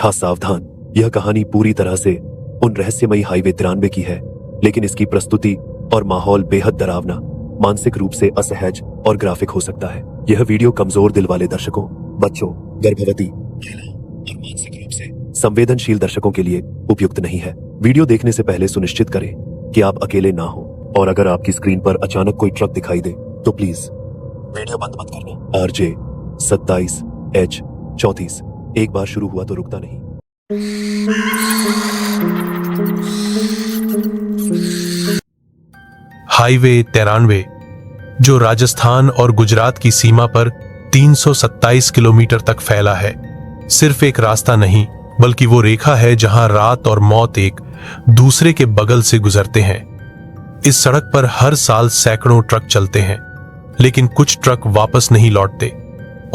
अच्छा सावधान, यह कहानी पूरी तरह से उन रहस्यमयी हाईवे 93 की है, लेकिन इसकी प्रस्तुति और माहौल बेहद डरावना, मानसिक रूप से असहज और ग्राफिक हो सकता है। यह वीडियो कमजोर दिल वाले दर्शकों, बच्चों, गर्भवती, महिलाओं और मानसिक रूप से संवेदनशील दर्शकों के लिए उपयुक्त नहीं है। वीडियो देखने से पहले सुनिश्चित करें कि आप अकेले ना हो, और अगर आपकी स्क्रीन पर अचानक कोई ट्रक दिखाई दे तो प्लीज वीडियो बंद मत करना। RJ 27H34 एक बार शुरू हुआ तो रुकता नहीं। हाईवे 93 जो राजस्थान और गुजरात की सीमा पर 327 किलोमीटर तक फैला है, सिर्फ एक रास्ता नहीं बल्कि वो रेखा है जहां रात और मौत एक दूसरे के बगल से गुजरते हैं। इस सड़क पर हर साल सैकड़ों ट्रक चलते हैं, लेकिन कुछ ट्रक वापस नहीं लौटते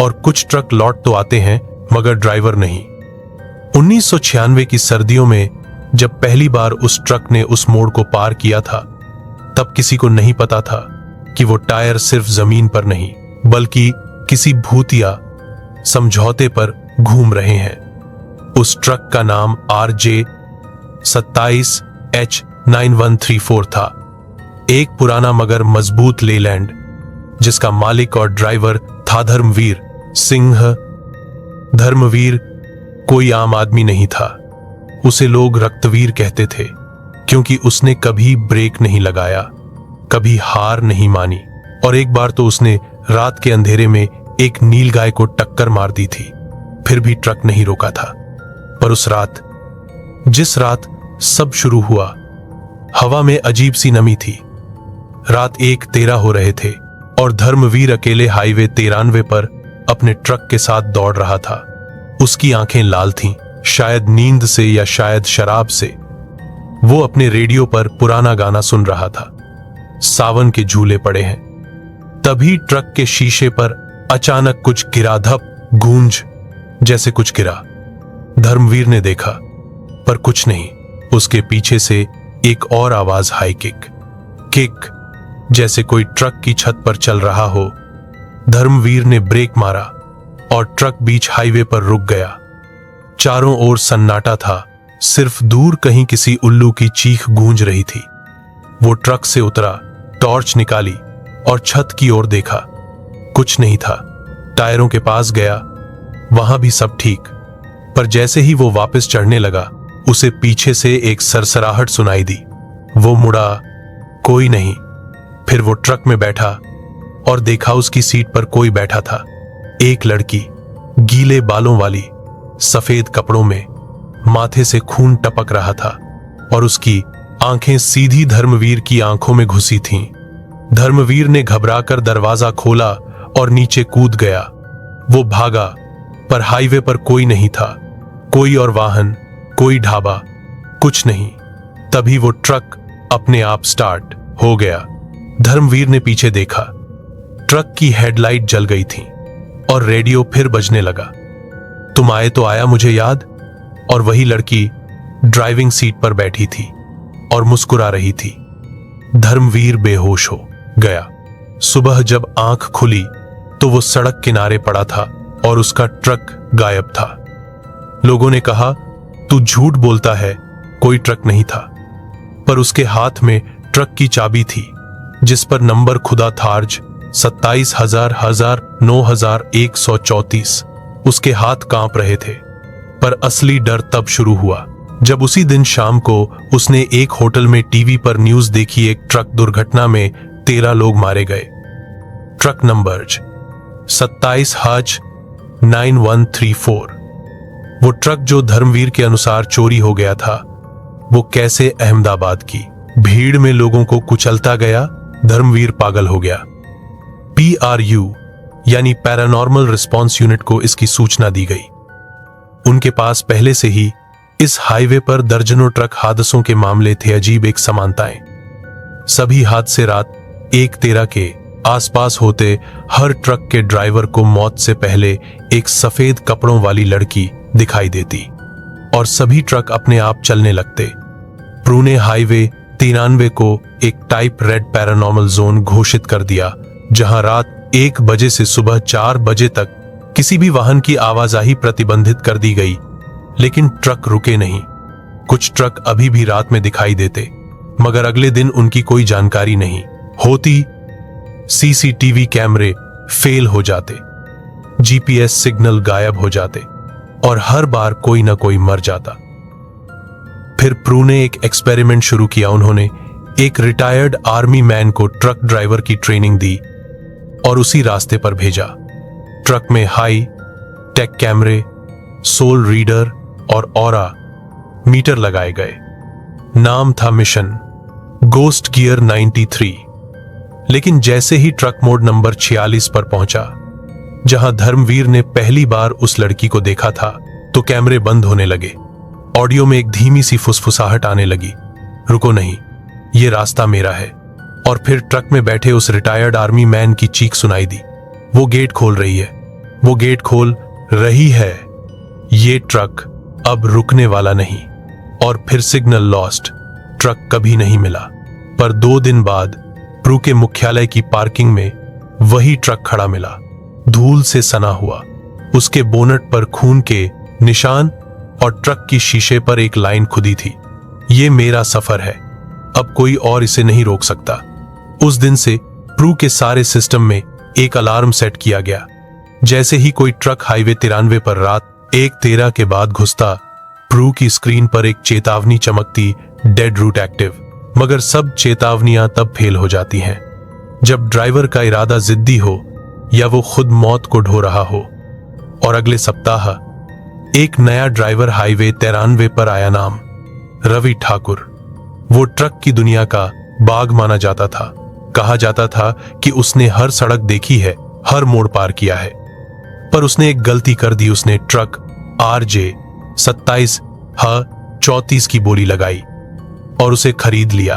और कुछ ट्रक लौट तो आते हैं मगर ड्राइवर नहीं। 1996 की सर्दियों में जब पहली बार उस ट्रक ने उस मोड़ को पार किया था, तब किसी को नहीं पता था कि वो टायर सिर्फ जमीन पर नहीं बल्कि किसी भूतिया समझौते पर घूम रहे हैं। उस ट्रक का नाम RJ 27H9134 था, एक पुराना मगर मजबूत लेलैंड जिसका मालिक और ड्राइवर था धर्मवीर सिंह। धर्मवीर कोई आम आदमी नहीं था, उसे लोग रक्तवीर कहते थे क्योंकि उसने कभी ब्रेक नहीं लगाया, कभी हार नहीं मानी, और एक बार तो उसने रात के अंधेरे में एक नीलगाय को टक्कर मार दी थी, फिर भी ट्रक नहीं रोका था। पर उस रात, जिस रात सब शुरू हुआ, हवा में अजीब सी नमी थी। रात 1:13 हो रहे थे और धर्मवीर अकेले हाईवे 93 पर अपने ट्रक के साथ दौड़ रहा था। उसकी आंखें लाल थीं, शायद नींद से या शायद शराब से। वो अपने रेडियो पर पुराना गाना सुन रहा था, सावन के झूले पड़े हैं। तभी ट्रक के शीशे पर अचानक कुछ गिरा, धप, गूंज जैसे कुछ गिरा। धर्मवीर ने देखा, पर कुछ नहीं। उसके पीछे से एक और आवाज, हाई किक, किक जैसे कोई ट्रक की छत पर चल रहा हो। धर्मवीर ने ब्रेक मारा और ट्रक बीच हाईवे पर रुक गया। चारों ओर सन्नाटा था, सिर्फ दूर कहीं किसी उल्लू की चीख गूंज रही थी। वो ट्रक से उतरा, टॉर्च निकाली और छत की ओर देखा। कुछ नहीं था। टायरों के पास गया, वहां भी सब ठीक, पर जैसे ही वो वापस चढ़ने लगा, उसे पीछे से एक सरसराहट सुनाई दी। वो मुड़ा, कोई नहीं। फिर वो ट्रक में बैठा और देखा उसकी सीट पर कोई बैठा था, एक लड़की, गीले बालों वाली, सफेद कपड़ों में, माथे से खून टपक रहा था और उसकी आंखें सीधी धर्मवीर की आंखों में घुसी थीं। धर्मवीर ने घबराकर दरवाजा खोला और नीचे कूद गया। वो भागा, पर हाईवे पर कोई नहीं था, कोई और वाहन, कोई ढाबा, कुछ नहीं। तभी वो ट्रक अपने आप स्टार्ट हो गया। धर्मवीर ने पीछे देखा, ट्रक की हेडलाइट जल गई थी और रेडियो फिर बजने लगा, तुम आए तो आया मुझे याद। और वही लड़की ड्राइविंग सीट पर बैठी थी और मुस्कुरा रही थी। धर्मवीर बेहोश हो गया। सुबह जब आंख खुली तो वो सड़क किनारे पड़ा था और उसका ट्रक गायब था। लोगों ने कहा, तू झूठ बोलता है, कोई ट्रक नहीं था। पर उसके हाथ में ट्रक की चाबी थी जिस पर नंबर खुदा था, 27,9134। उसके हाथ कांप रहे थे। पर असली डर तब शुरू हुआ जब उसी दिन शाम को उसने एक होटल में टीवी पर न्यूज देखी, एक ट्रक दुर्घटना में 13 लोग मारे गए। Truck number 27H9134। वो ट्रक जो धर्मवीर के अनुसार चोरी हो गया था, वो कैसे अहमदाबाद की भीड़ में लोगों को कुचलता गया। धर्मवीर पागल हो गया। PRU यानी पैरानॉर्मल रिस्पॉन्स यूनिट को इसकी सूचना दी गई। उनके पास पहले से ही इस हाईवे पर दर्जनों ट्रक हादसों के मामले थे। अजीब एक समानताएं, सभी हादसे रात 1:13 के आसपास होते। हर ट्रक के ड्राइवर को मौत से पहले एक सफेद कपड़ों वाली लड़की दिखाई देती और सभी ट्रक अपने आप चलने लगते। पुणे हाईवे 93 को एक टाइप रेड पैरानॉर्मल जोन घोषित कर दिया, जहां रात 1 बजे से सुबह 4 बजे तक किसी भी वाहन की आवाजाही प्रतिबंधित कर दी गई। लेकिन ट्रक रुके नहीं। कुछ ट्रक अभी भी रात में दिखाई देते, मगर अगले दिन उनकी कोई जानकारी नहीं होती। सीसीटीवी कैमरे फेल हो जाते, जीपीएस सिग्नल गायब हो जाते और हर बार कोई ना कोई मर जाता। फिर प्रू ने एक एक्सपेरिमेंट शुरू किया। उन्होंने एक रिटायर्ड आर्मी मैन को ट्रक ड्राइवर की ट्रेनिंग दी और उसी रास्ते पर भेजा। ट्रक में हाई टेक कैमरे, सोल रीडर और ऑरा मीटर लगाए गए। नाम था मिशन गोस्ट गियर 93। लेकिन जैसे ही ट्रक मोड़ नंबर 46 पर पहुंचा, जहां धर्मवीर ने पहली बार उस लड़की को देखा था, तो कैमरे बंद होने लगे। ऑडियो में एक धीमी सी फुसफुसाहट आने लगी, रुको नहीं, ये रास्ता मेरा है। और फिर ट्रक में बैठे उस रिटायर्ड आर्मी मैन की चीख सुनाई दी, वो गेट खोल रही है, वो गेट खोल रही है, ये ट्रक अब रुकने वाला नहीं। और फिर सिग्नल लॉस्ट, ट्रक कभी नहीं मिला। पर 2 दिन बाद प्रू के मुख्यालय की पार्किंग में वही ट्रक खड़ा मिला, धूल से सना हुआ। उसके बोनट पर खून के निशान और ट्रक की शीशे पर एक लाइन खुदी थी, ये मेरा सफर है, अब कोई और इसे नहीं रोक सकता। उस दिन से प्रू के सारे सिस्टम में एक अलार्म सेट किया गया। जैसे ही कोई ट्रक हाईवे 93 पर रात 1:13 के बाद घुसता, प्रू की स्क्रीन पर एक चेतावनी चमकती, डेड रूट एक्टिव। मगर सब चेतावनियां तब फेल हो जाती हैं जब ड्राइवर का इरादा जिद्दी हो या वो खुद मौत को ढो रहा हो। और अगले सप्ताह एक नया ड्राइवर हाईवे 93 पर आया, नाम रवि ठाकुर। वो ट्रक की दुनिया का बाग माना जाता था। कहा जाता था कि उसने हर सड़क देखी है, हर मोड़ पार किया है। पर उसने एक गलती कर दी। उसने ट्रक RJ 27H34 की बोली लगाई और उसे खरीद लिया।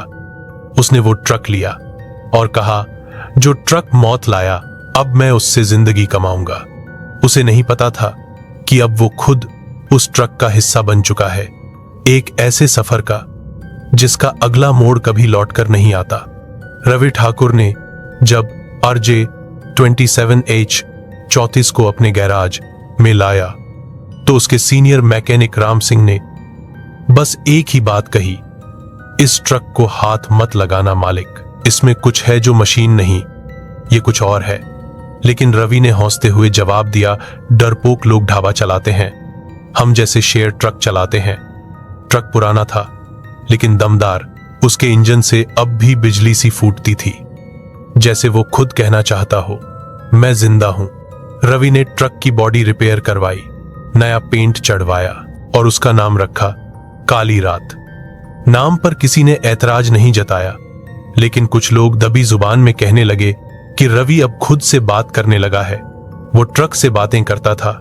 उसने वो ट्रक लिया और कहा, जो ट्रक मौत लाया, अब मैं उससे जिंदगी कमाऊंगा। उसे नहीं पता था कि अब वो खुद उस ट्रक का हिस्सा बन चुका है, एक ऐसे सफर का जिसका अगला मोड़ कभी लौटकर नहीं आता। रवि ठाकुर ने जब RJ 27H34 को अपने गैराज में लाया, तो उसके सीनियर मैकेनिक राम सिंह ने बस एक ही बात कही, इस ट्रक को हाथ मत लगाना मालिक, इसमें कुछ है जो मशीन नहीं, ये कुछ और है। लेकिन रवि ने हौंसते हुए जवाब दिया, डरपोक लोग ढाबा चलाते हैं, हम जैसे शेयर ट्रक चलाते हैं। ट्रक पुराना था लेकिन दमदार, उसके इंजन से अब भी बिजली सी फूटती थी, जैसे वो खुद कहना चाहता हो, मैं जिंदा हूं। रवि ने ट्रक की बॉडी रिपेयर करवाई, नया पेंट चढ़वाया और उसका नाम रखा काली रात। नाम पर किसी ने ऐतराज नहीं जताया, लेकिन कुछ लोग दबी जुबान में कहने लगे कि रवि अब खुद से बात करने लगा है। वो ट्रक से बातें करता था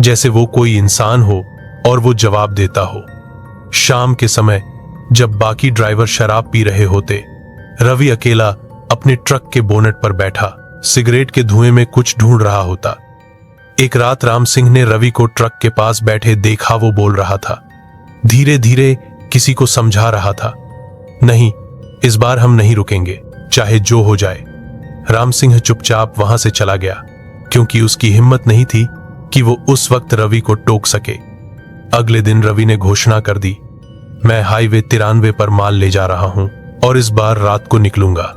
जैसे वो कोई इंसान हो और वो जवाब देता हो। शाम के समय जब बाकी ड्राइवर शराब पी रहे होते, रवि अकेला अपने ट्रक के बोनट पर बैठा सिगरेट के धुएं में कुछ ढूंढ रहा होता। एक रात राम सिंह ने रवि को ट्रक के पास बैठे देखा। वो बोल रहा था, धीरे धीरे किसी को समझा रहा था, नहीं, इस बार हम नहीं रुकेंगे, चाहे जो हो जाए। राम सिंह चुपचाप वहां से चला गया, क्योंकि उसकी हिम्मत नहीं थी कि वो उस वक्त रवि को टोक सके। अगले दिन रवि ने घोषणा कर दी, मैं हाईवे 93 पर माल ले जा रहा हूं और इस बार रात को निकलूंगा।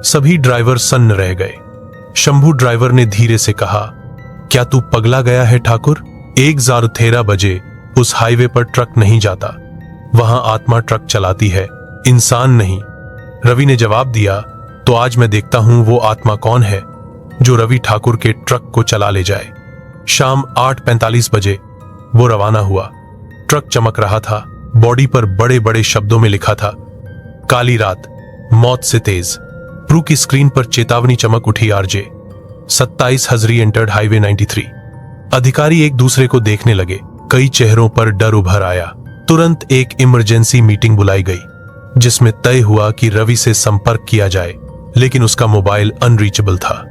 सभी ड्राइवर सन्न रह गए। शंभू ड्राइवर ने धीरे से कहा, क्या तू पगला गया है ठाकुर? 1:13 बजे उस हाईवे पर ट्रक नहीं जाता, वहां आत्मा ट्रक चलाती है, इंसान नहीं। रवि ने जवाब दिया, तो आज मैं देखता हूं वो आत्मा कौन है जो रवि ठाकुर के ट्रक को चला ले जाए। शाम 8:45 बजे वो रवाना हुआ। ट्रक चमक रहा था, बॉडी पर बड़े बड़े शब्दों में लिखा था, काली रात, मौत से तेज। प्रू की स्क्रीन पर चेतावनी चमक उठी, RJ 27 एंटर्ड हाईवे 93। अधिकारी एक दूसरे को देखने लगे, कई चेहरों पर डर उभर आया। तुरंत एक इमरजेंसी मीटिंग बुलाई गई, जिसमें तय हुआ कि रवि से संपर्क किया जाए, लेकिन उसका मोबाइल अनरीचेबल था।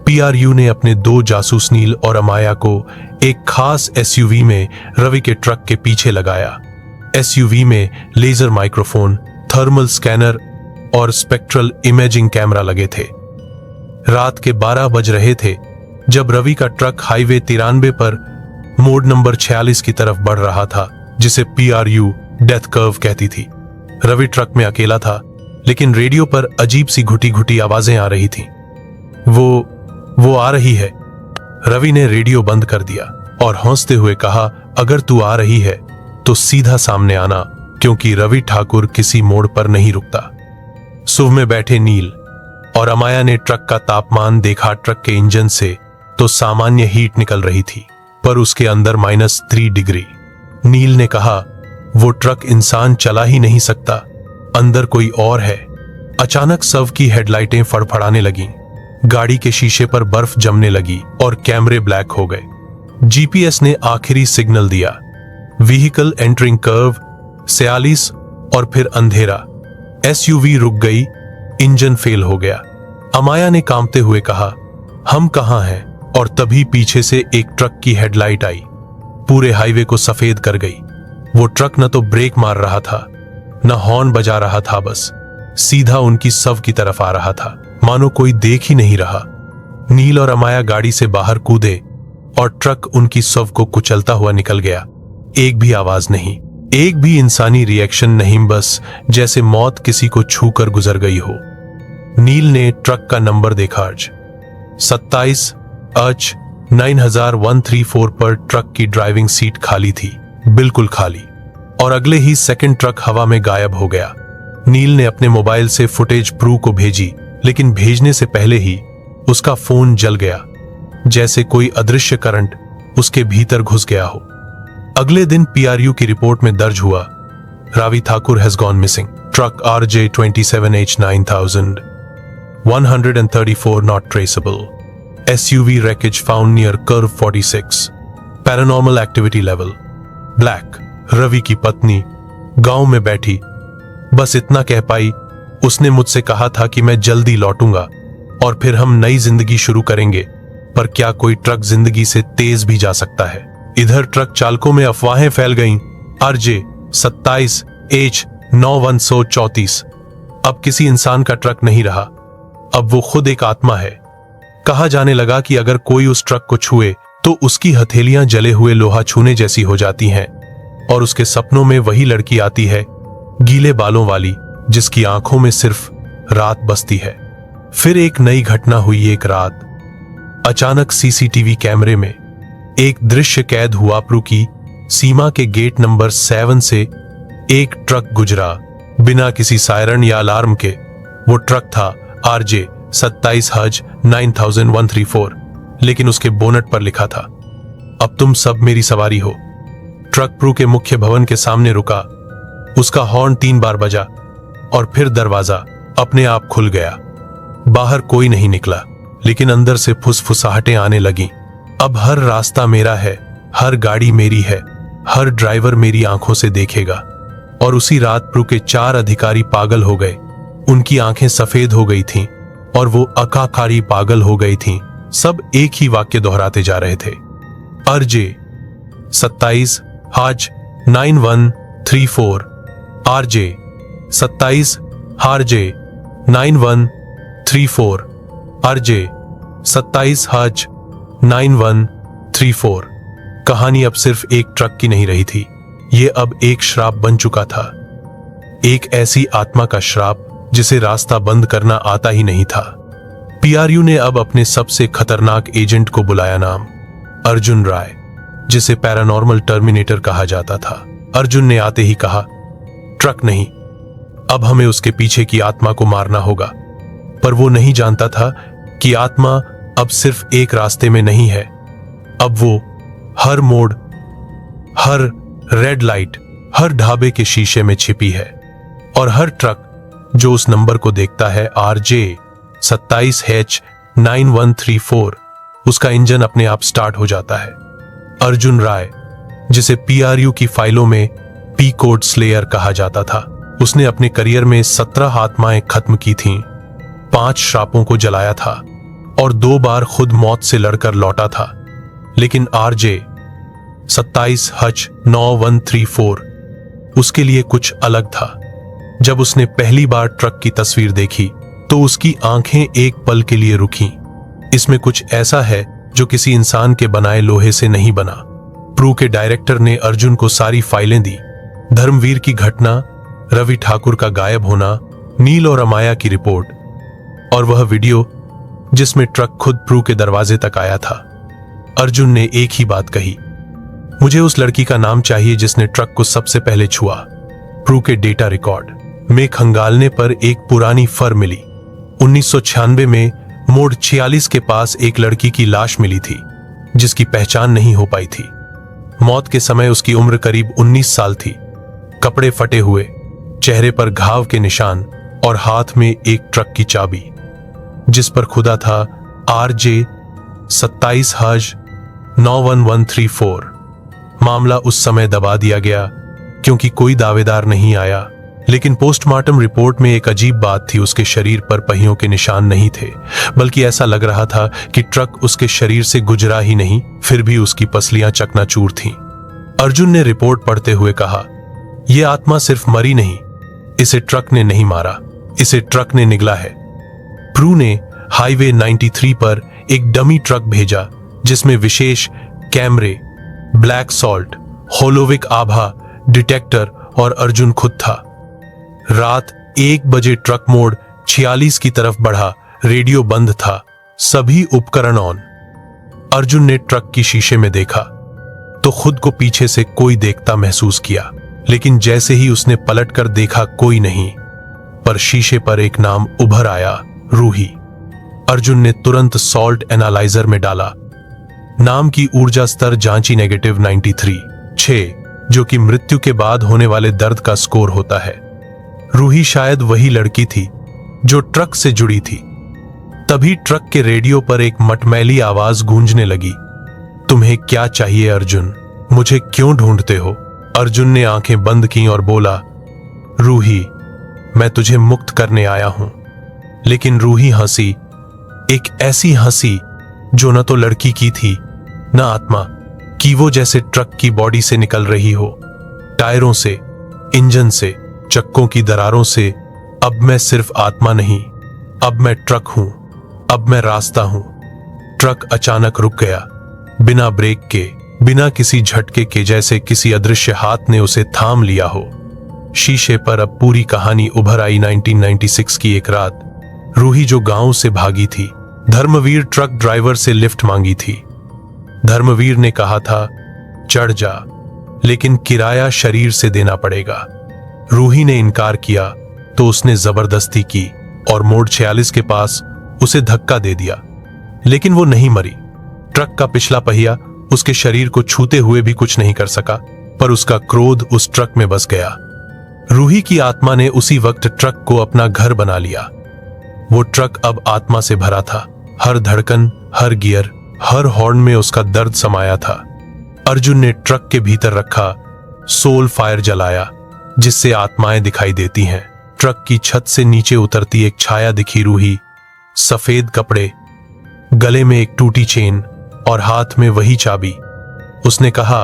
PRU ने अपने 2 जासूस नील और अमाया को एक खास SUV में रवि के ट्रक के पीछे लगाया। SUV में लेजर माइक्रोफोन, थर्मल स्कैनर और स्पेक्ट्रल इमेजिंग कैमरा लगे थे। रात के 12 बज रहे थे जब रवि का ट्रक हाईवे 93 पर मोड नंबर 46 की तरफ बढ़ रहा था, जिसे PRU डेथ कर्व कहती थी। रवि ट्रक में अकेला था, लेकिन रेडियो पर अजीब सी घुटी घुटी आवाजें आ रही थीं। वो आ रही है। रवि ने रेडियो बंद कर दिया और हंसते हुए कहा, अगर तू आ रही है तो सीधा सामने आना, क्योंकि रवि ठाकुर किसी मोड़ पर नहीं रुकता। सुव में बैठे नील और अमाया ने ट्रक का तापमान देखा। ट्रक के इंजन से तो सामान्य हीट निकल रही थी, पर उसके अंदर -3 डिग्री। नील ने कहा, वो ट्रक इंसान चला ही नहीं सकता, अंदर कोई और है। अचानक शव की हेडलाइटें फड़फड़ाने लगीं, गाड़ी के शीशे पर बर्फ जमने लगी और कैमरे ब्लैक हो गए। GPS ने आखिरी सिग्नल दिया, व्हीकल एंटरिंग कर्व 46, और फिर अंधेरा। SUV रुक गई, इंजन फेल हो गया। अमाया ने कांपते हुए कहा, हम कहां हैं? और तभी पीछे से एक ट्रक की हेडलाइट आई, पूरे हाईवे को सफेद कर गई। वो ट्रक न तो ब्रेक मार रहा था, न हॉर्न बजा रहा था, बस सीधा उनकी शव की तरफ आ रहा था, मानो कोई देख ही नहीं रहा। नील और अमाया गाड़ी से बाहर कूदे और ट्रक उनकी शव को कुचलता हुआ निकल गया। एक भी आवाज नहीं, एक भी इंसानी रिएक्शन नहीं, बस जैसे मौत किसी को छूकर गुजर गई हो। नील ने ट्रक का नंबर देखा, 27H 9134 पर ट्रक की ड्राइविंग सीट खाली थी, बिल्कुल खाली, और अगले ही सेकंड ट्रक हवा में गायब हो गया। नील ने अपने मोबाइल से फुटेज प्रू को भेजी, लेकिन भेजने से पहले ही उसका फोन जल गया, जैसे कोई अदृश्य करंट उसके भीतर घुस गया हो। अगले दिन PRU की रिपोर्ट में दर्ज हुआ, Ravi Thakur has gone missing. Truck RJ 27H 9134 not traceable. SUV wreckage found near curve 46. Paranormal activity level black. Ravi की पत्नी गांव में बैठी बस इतना कह पाई, उसने मुझसे कहा था कि मैं जल्दी लौटूंगा और फिर हम नई जिंदगी शुरू करेंगे, पर क्या कोई ट्रक जिंदगी से तेज भी जा सकता है? इधर ट्रक चालकों में अफवाहें फैल गईं। RJ 27H 9134 अब किसी इंसान का ट्रक नहीं रहा, अब वो खुद एक आत्मा है। कहा जाने लगा कि अगर कोई उस ट्रक को छुए तो उसकी हथेलियां जले हुए लोहा छूने जैसी हो जाती हैं, और उसके सपनों में वही लड़की आती है, गीले बालों वाली, जिसकी आंखों में सिर्फ रात बसती है। फिर एक नई घटना हुई। एक रात अचानक CCTV कैमरे में एक दृश्य कैद हुआ। प्रू की सीमा के गेट नंबर 7 से एक ट्रक गुजरा, बिना किसी सायरन या अलार्म के। वो ट्रक था RJ 27H 9134, लेकिन उसके बोनट पर लिखा था, अब तुम सब मेरी सवारी हो। ट्रक प्रू के मुख्य भवन के सामने रुका, उसका हॉर्न 3 बार बजा और फिर दरवाजा अपने आप खुल गया। बाहर कोई नहीं निकला, लेकिन अंदर से फुसफुसाहटें आने लगीं। अब हर रास्ता मेरा है, हर गाड़ी मेरी है, हर ड्राइवर मेरी आंखों से देखेगा। और उसी रात प्रू के 4 अधिकारी पागल हो गए। उनकी आंखें सफेद हो गई थीं और वो अकाकारी पागल हो गई थीं। सब एक ही वाक्य दोहराते जा रहे थे, RJ 27H 9134, RJ 27H 9134, RJ 27H 9134। कहानी अब सिर्फ एक ट्रक की नहीं रही थी, ये अब एक श्राप बन चुका था। एक ऐसी आत्मा का श्राप जिसे रास्ता बंद करना आता ही नहीं था। PRU ने अब अपने सबसे खतरनाक एजेंट को बुलाया, नाम अर्जुन राय, जिसे पैरानॉर्मल टर्मिनेटर कहा जाता था। अर्जुन ने आते ही कहा, ट्रक नहीं, अब हमें उसके पीछे की आत्मा को मारना होगा। पर वो नहीं जानता था कि आत्मा अब सिर्फ एक रास्ते में नहीं है, अब वो हर मोड़, हर रेड लाइट, हर ढाबे के शीशे में छिपी है। और हर ट्रक जो उस नंबर को देखता है, RJ 27H 9134, उसका इंजन अपने आप स्टार्ट हो जाता है। अर्जुन राय, जिसे PRU की फाइलों में P कोड स्लेयर कहा जाता था, उसने अपने करियर में 17 आत्माएं खत्म की थीं, 5 श्रापों को जलाया था और 2 बार खुद मौत से लड़कर लौटा था। लेकिन RJ 27H 9134 उसके लिए कुछ अलग था। जब उसने पहली बार ट्रक की तस्वीर देखी तो उसकी आंखें एक पल के लिए रुकीं। इसमें कुछ ऐसा है जो किसी इंसान के बनाए लोहे से नहीं बना। प्रू के डायरेक्टर ने अर्जुन को सारी फाइलें दी। धर्मवीर की घटना, रवि ठाकुर का गायब होना, नील और अमाया की रिपोर्ट और वह वीडियो जिसमें ट्रक खुद प्रू के दरवाजे तक आया था। अर्जुन ने एक ही बात कही, मुझे उस लड़की का नाम चाहिए जिसने ट्रक को सबसे पहले छुआ। प्रू के डेटा रिकॉर्ड में खंगालने पर एक पुरानी फर मिली। 1996 में मोड़ 46 के पास एक लड़की की लाश मिली थी जिसकी पहचान नहीं हो पाई थी। मौत के समय उसकी उम्र करीब 19 साल थी। कपड़े फटे हुए, चेहरे पर घाव के निशान और हाथ में एक ट्रक की चाबी जिस पर खुदा था RJ 27 हज 91134। मामला उस समय दबा दिया गया क्योंकि कोई दावेदार नहीं आया, लेकिन पोस्टमार्टम रिपोर्ट में एक अजीब बात थी। उसके शरीर पर पहियों के निशान नहीं थे, बल्कि ऐसा लग रहा था कि ट्रक उसके शरीर से गुजरा ही नहीं, फिर भी उसकी पसलियां चकनाचूर थीं। अर्जुन ने रिपोर्ट पढ़ते हुए कहा, यह आत्मा सिर्फ मरी नहीं, इसे ट्रक ने नहीं मारा, इसे ट्रक ने निगला है। प्रू ने हाईवे 93 पर एक डमी ट्रक भेजा जिसमें विशेष कैमरे, ब्लैक सॉल्ट, होलोविक आभा डिटेक्टर और अर्जुन खुद था। रात 1 बजे ट्रक मोड़ 46 की तरफ बढ़ा। रेडियो बंद था, सभी उपकरण ऑन। अर्जुन ने ट्रक की शीशे में देखा तो खुद को पीछे से कोई देखता महसूस किया, लेकिन जैसे ही उसने पलटकर देखा कोई नहीं, पर शीशे पर एक नाम उभर आया, रूही। अर्जुन ने तुरंत सॉल्ट एनालाइजर में डाला। नाम की ऊर्जा स्तर जांची -93.6, जो कि मृत्यु के बाद होने वाले दर्द का स्कोर होता है। रूही शायद वही लड़की थी जो ट्रक से जुड़ी थी। तभी ट्रक के रेडियो पर एक मटमैली आवाज गूंजने लगी, तुम्हें क्या चाहिए अर्जुन, मुझे क्यों ढूंढते हो? अर्जुन ने आंखें बंद की और बोला, रूही, मैं तुझे मुक्त करने आया हूं। लेकिन रूही हंसी, एक ऐसी हंसी जो न तो लड़की की थी न आत्मा की, वो जैसे ट्रक की बॉडी से निकल रही हो, टायरों से, इंजन से, चक्कों की दरारों से। अब मैं सिर्फ आत्मा नहीं, अब मैं ट्रक हूं, अब मैं रास्ता हूं। ट्रक अचानक रुक गया, बिना ब्रेक के, बिना किसी झटके के, जैसे किसी अदृश्य हाथ ने उसे थाम लिया हो। शीशे पर अब पूरी कहानी उभर आई। 1996 की एक रात, रूही जो गांव से भागी थी, धर्मवीर ट्रक ड्राइवर से लिफ्ट मांगी थी। धर्मवीर ने कहा था, चढ़ जा, लेकिन किराया शरीर से देना पड़ेगा। रूही ने इनकार किया तो उसने जबरदस्ती की और मोड़ 46 के पास उसे धक्का दे दिया, लेकिन वो नहीं मरी। ट्रक का पिछला पहिया उसके शरीर को छूते हुए भी कुछ नहीं कर सका, पर उसका क्रोध उस ट्रक में बस गया। रूही की आत्मा ने उसी वक्त ट्रक को अपना घर बना लिया। वो ट्रक अब आत्मा से भरा था। हर धड़कन, हर गियर, हर हॉर्न में उसका दर्द समाया था। अर्जुन ने ट्रक के भीतर रखा सोल फायर जलाया, जिससे आत्माएं दिखाई देती हैं। ट्रक की छत से नीचे उतरती एक छाया दिखी रूही, सफेद कपड़े, गले में एक टूटी चेन और हाथ में वही चाबी। उसने कहा,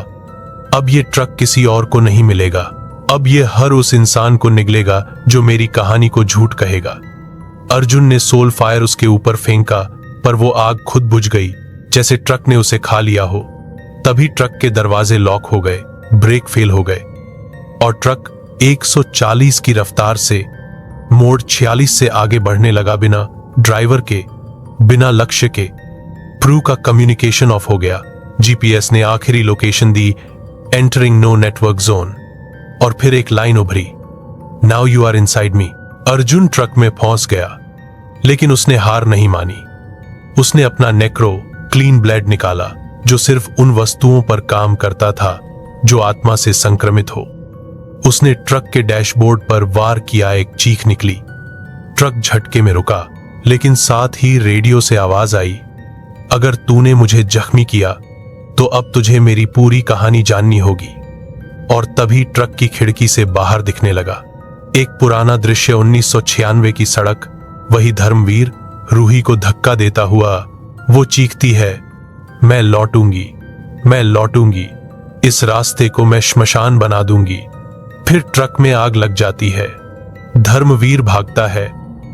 अब ये ट्रक किसी और को नहीं मिलेगा, अब ये हर उस इंसान को निगलेगा जो मेरी कहानी को झूठ कहेगा। अर्जुन ने सोल फायर उसके ऊपर फेंका, पर वो आग खुद बुझ गई, जैसे ट्रक ने उसे खा लिया हो। तभी ट्रक के दरवाजे लॉक हो गए, ब्रेक फेल हो गए और ट्रक 140 की रफ्तार से मोड़ 46 से आगे बढ़ने लगा, बिना ड्राइवर के, बिना लक्ष्य के। प्रू का कम्युनिकेशन ऑफ हो गया। जीपीएस ने आखिरी लोकेशन दी, एंटरिंग नो नेटवर्क जोन, और फिर एक लाइन उभरी, now you are inside me. Arjun truck में फंस गया, लेकिन उसने हार नहीं मानी। उसने अपना नेक्रो क्लीन ब्लेड निकाला, जो सिर्फ उन वस्तुओं पर काम करता था जो आत्मा से संक्रमित हो। उसने ट्रक के डैशबोर्ड पर वार किया, एक चीख निकली। ट्रक झटके में रुका, लेकिन साथ ही रेडियो से आवाज आई, अगर तूने मुझे जख्मी किया तो अब तुझे मेरी पूरी कहानी जाननी होगी। और तभी ट्रक की खिड़की से बाहर दिखने लगा एक पुराना दृश्य। 1996 की सड़क, वही धर्मवीर रूही को धक्का देता हुआ। वो चीखती है, मैं लौटूंगी, मैं लौटूंगी, इस रास्ते को मैं श्मशान बना दूंगी। फिर ट्रक में आग लग जाती है। धर्मवीर भागता है,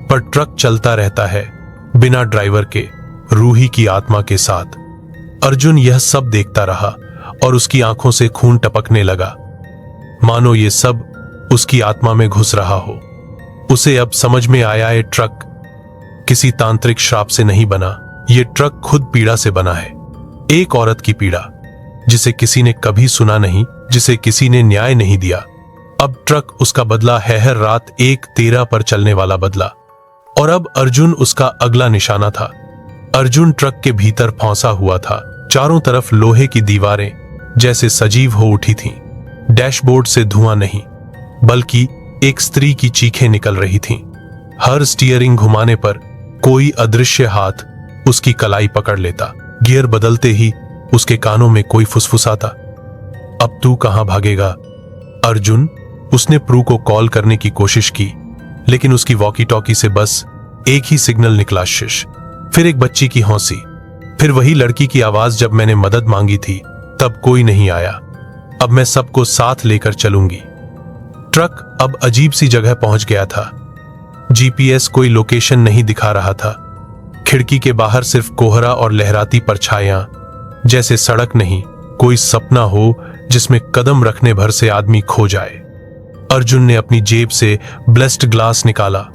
पर ट्रक चलता रहता है, बिना ड्राइवर के, रूही की आत्मा के साथ। अर्जुन यह सब देखता रहा और उसकी आंखों से खून टपकने लगा, मानो ये सब उसकी आत्मा में घुस रहा हो। उसे अब समझ में आया, ये ट्रक किसी तांत्रिक श्राप से नहीं बना, ये ट्रक खुद पीड़ा से बना है। एक औरत की पीड़ा, जिसे किसी ने कभी सुना नहीं, जिसे किसी ने न्याय नहीं दिया। अब ट्रक उसका बदला है, हर रात 1:13 पर चलने वाला बदला। और अब अर्जुन उसका अगला निशाना था। अर्जुन ट्रक के भीतर फंसा हुआ था। चारों तरफ लोहे की दीवारें जैसे सजीव हो उठी थीं। डैशबोर्ड से धुआं नहीं, बल्कि एक स्त्री की चीखें निकल रही थीं। हर स्टीयरिंग घुमाने पर कोई अदृश्य हाथ उसकी कलाई पकड़ लेता। गियर बदलते ही उसके कानों में कोई फुसफुसाता, अब तू कहां भागेगा अर्जुन? उसने प्रू को कॉल करने की कोशिश की, लेकिन उसकी वॉकी टॉकी से बस एक ही सिग्नल निकला, शिश। फिर एक बच्ची की हौंसी, फिर वही लड़की की आवाज, जब मैंने मदद मांगी थी तब कोई नहीं आया, अब मैं सबको साथ लेकर चलूंगी। ट्रक अब अजीब सी जगह पहुंच गया था। जीपीएस कोई लोकेशन नहीं दिखा रहा था। खिड़की के बाहर सिर्फ कोहरा और लहराती परछाइयां, जैसे सड़क नहीं, कोई सपना हो जिसमें कदम रखने भर से आदमी खो जाए। अर्जुन ने अपनी जेब से ब्लेस्ड ग्लास निकाला,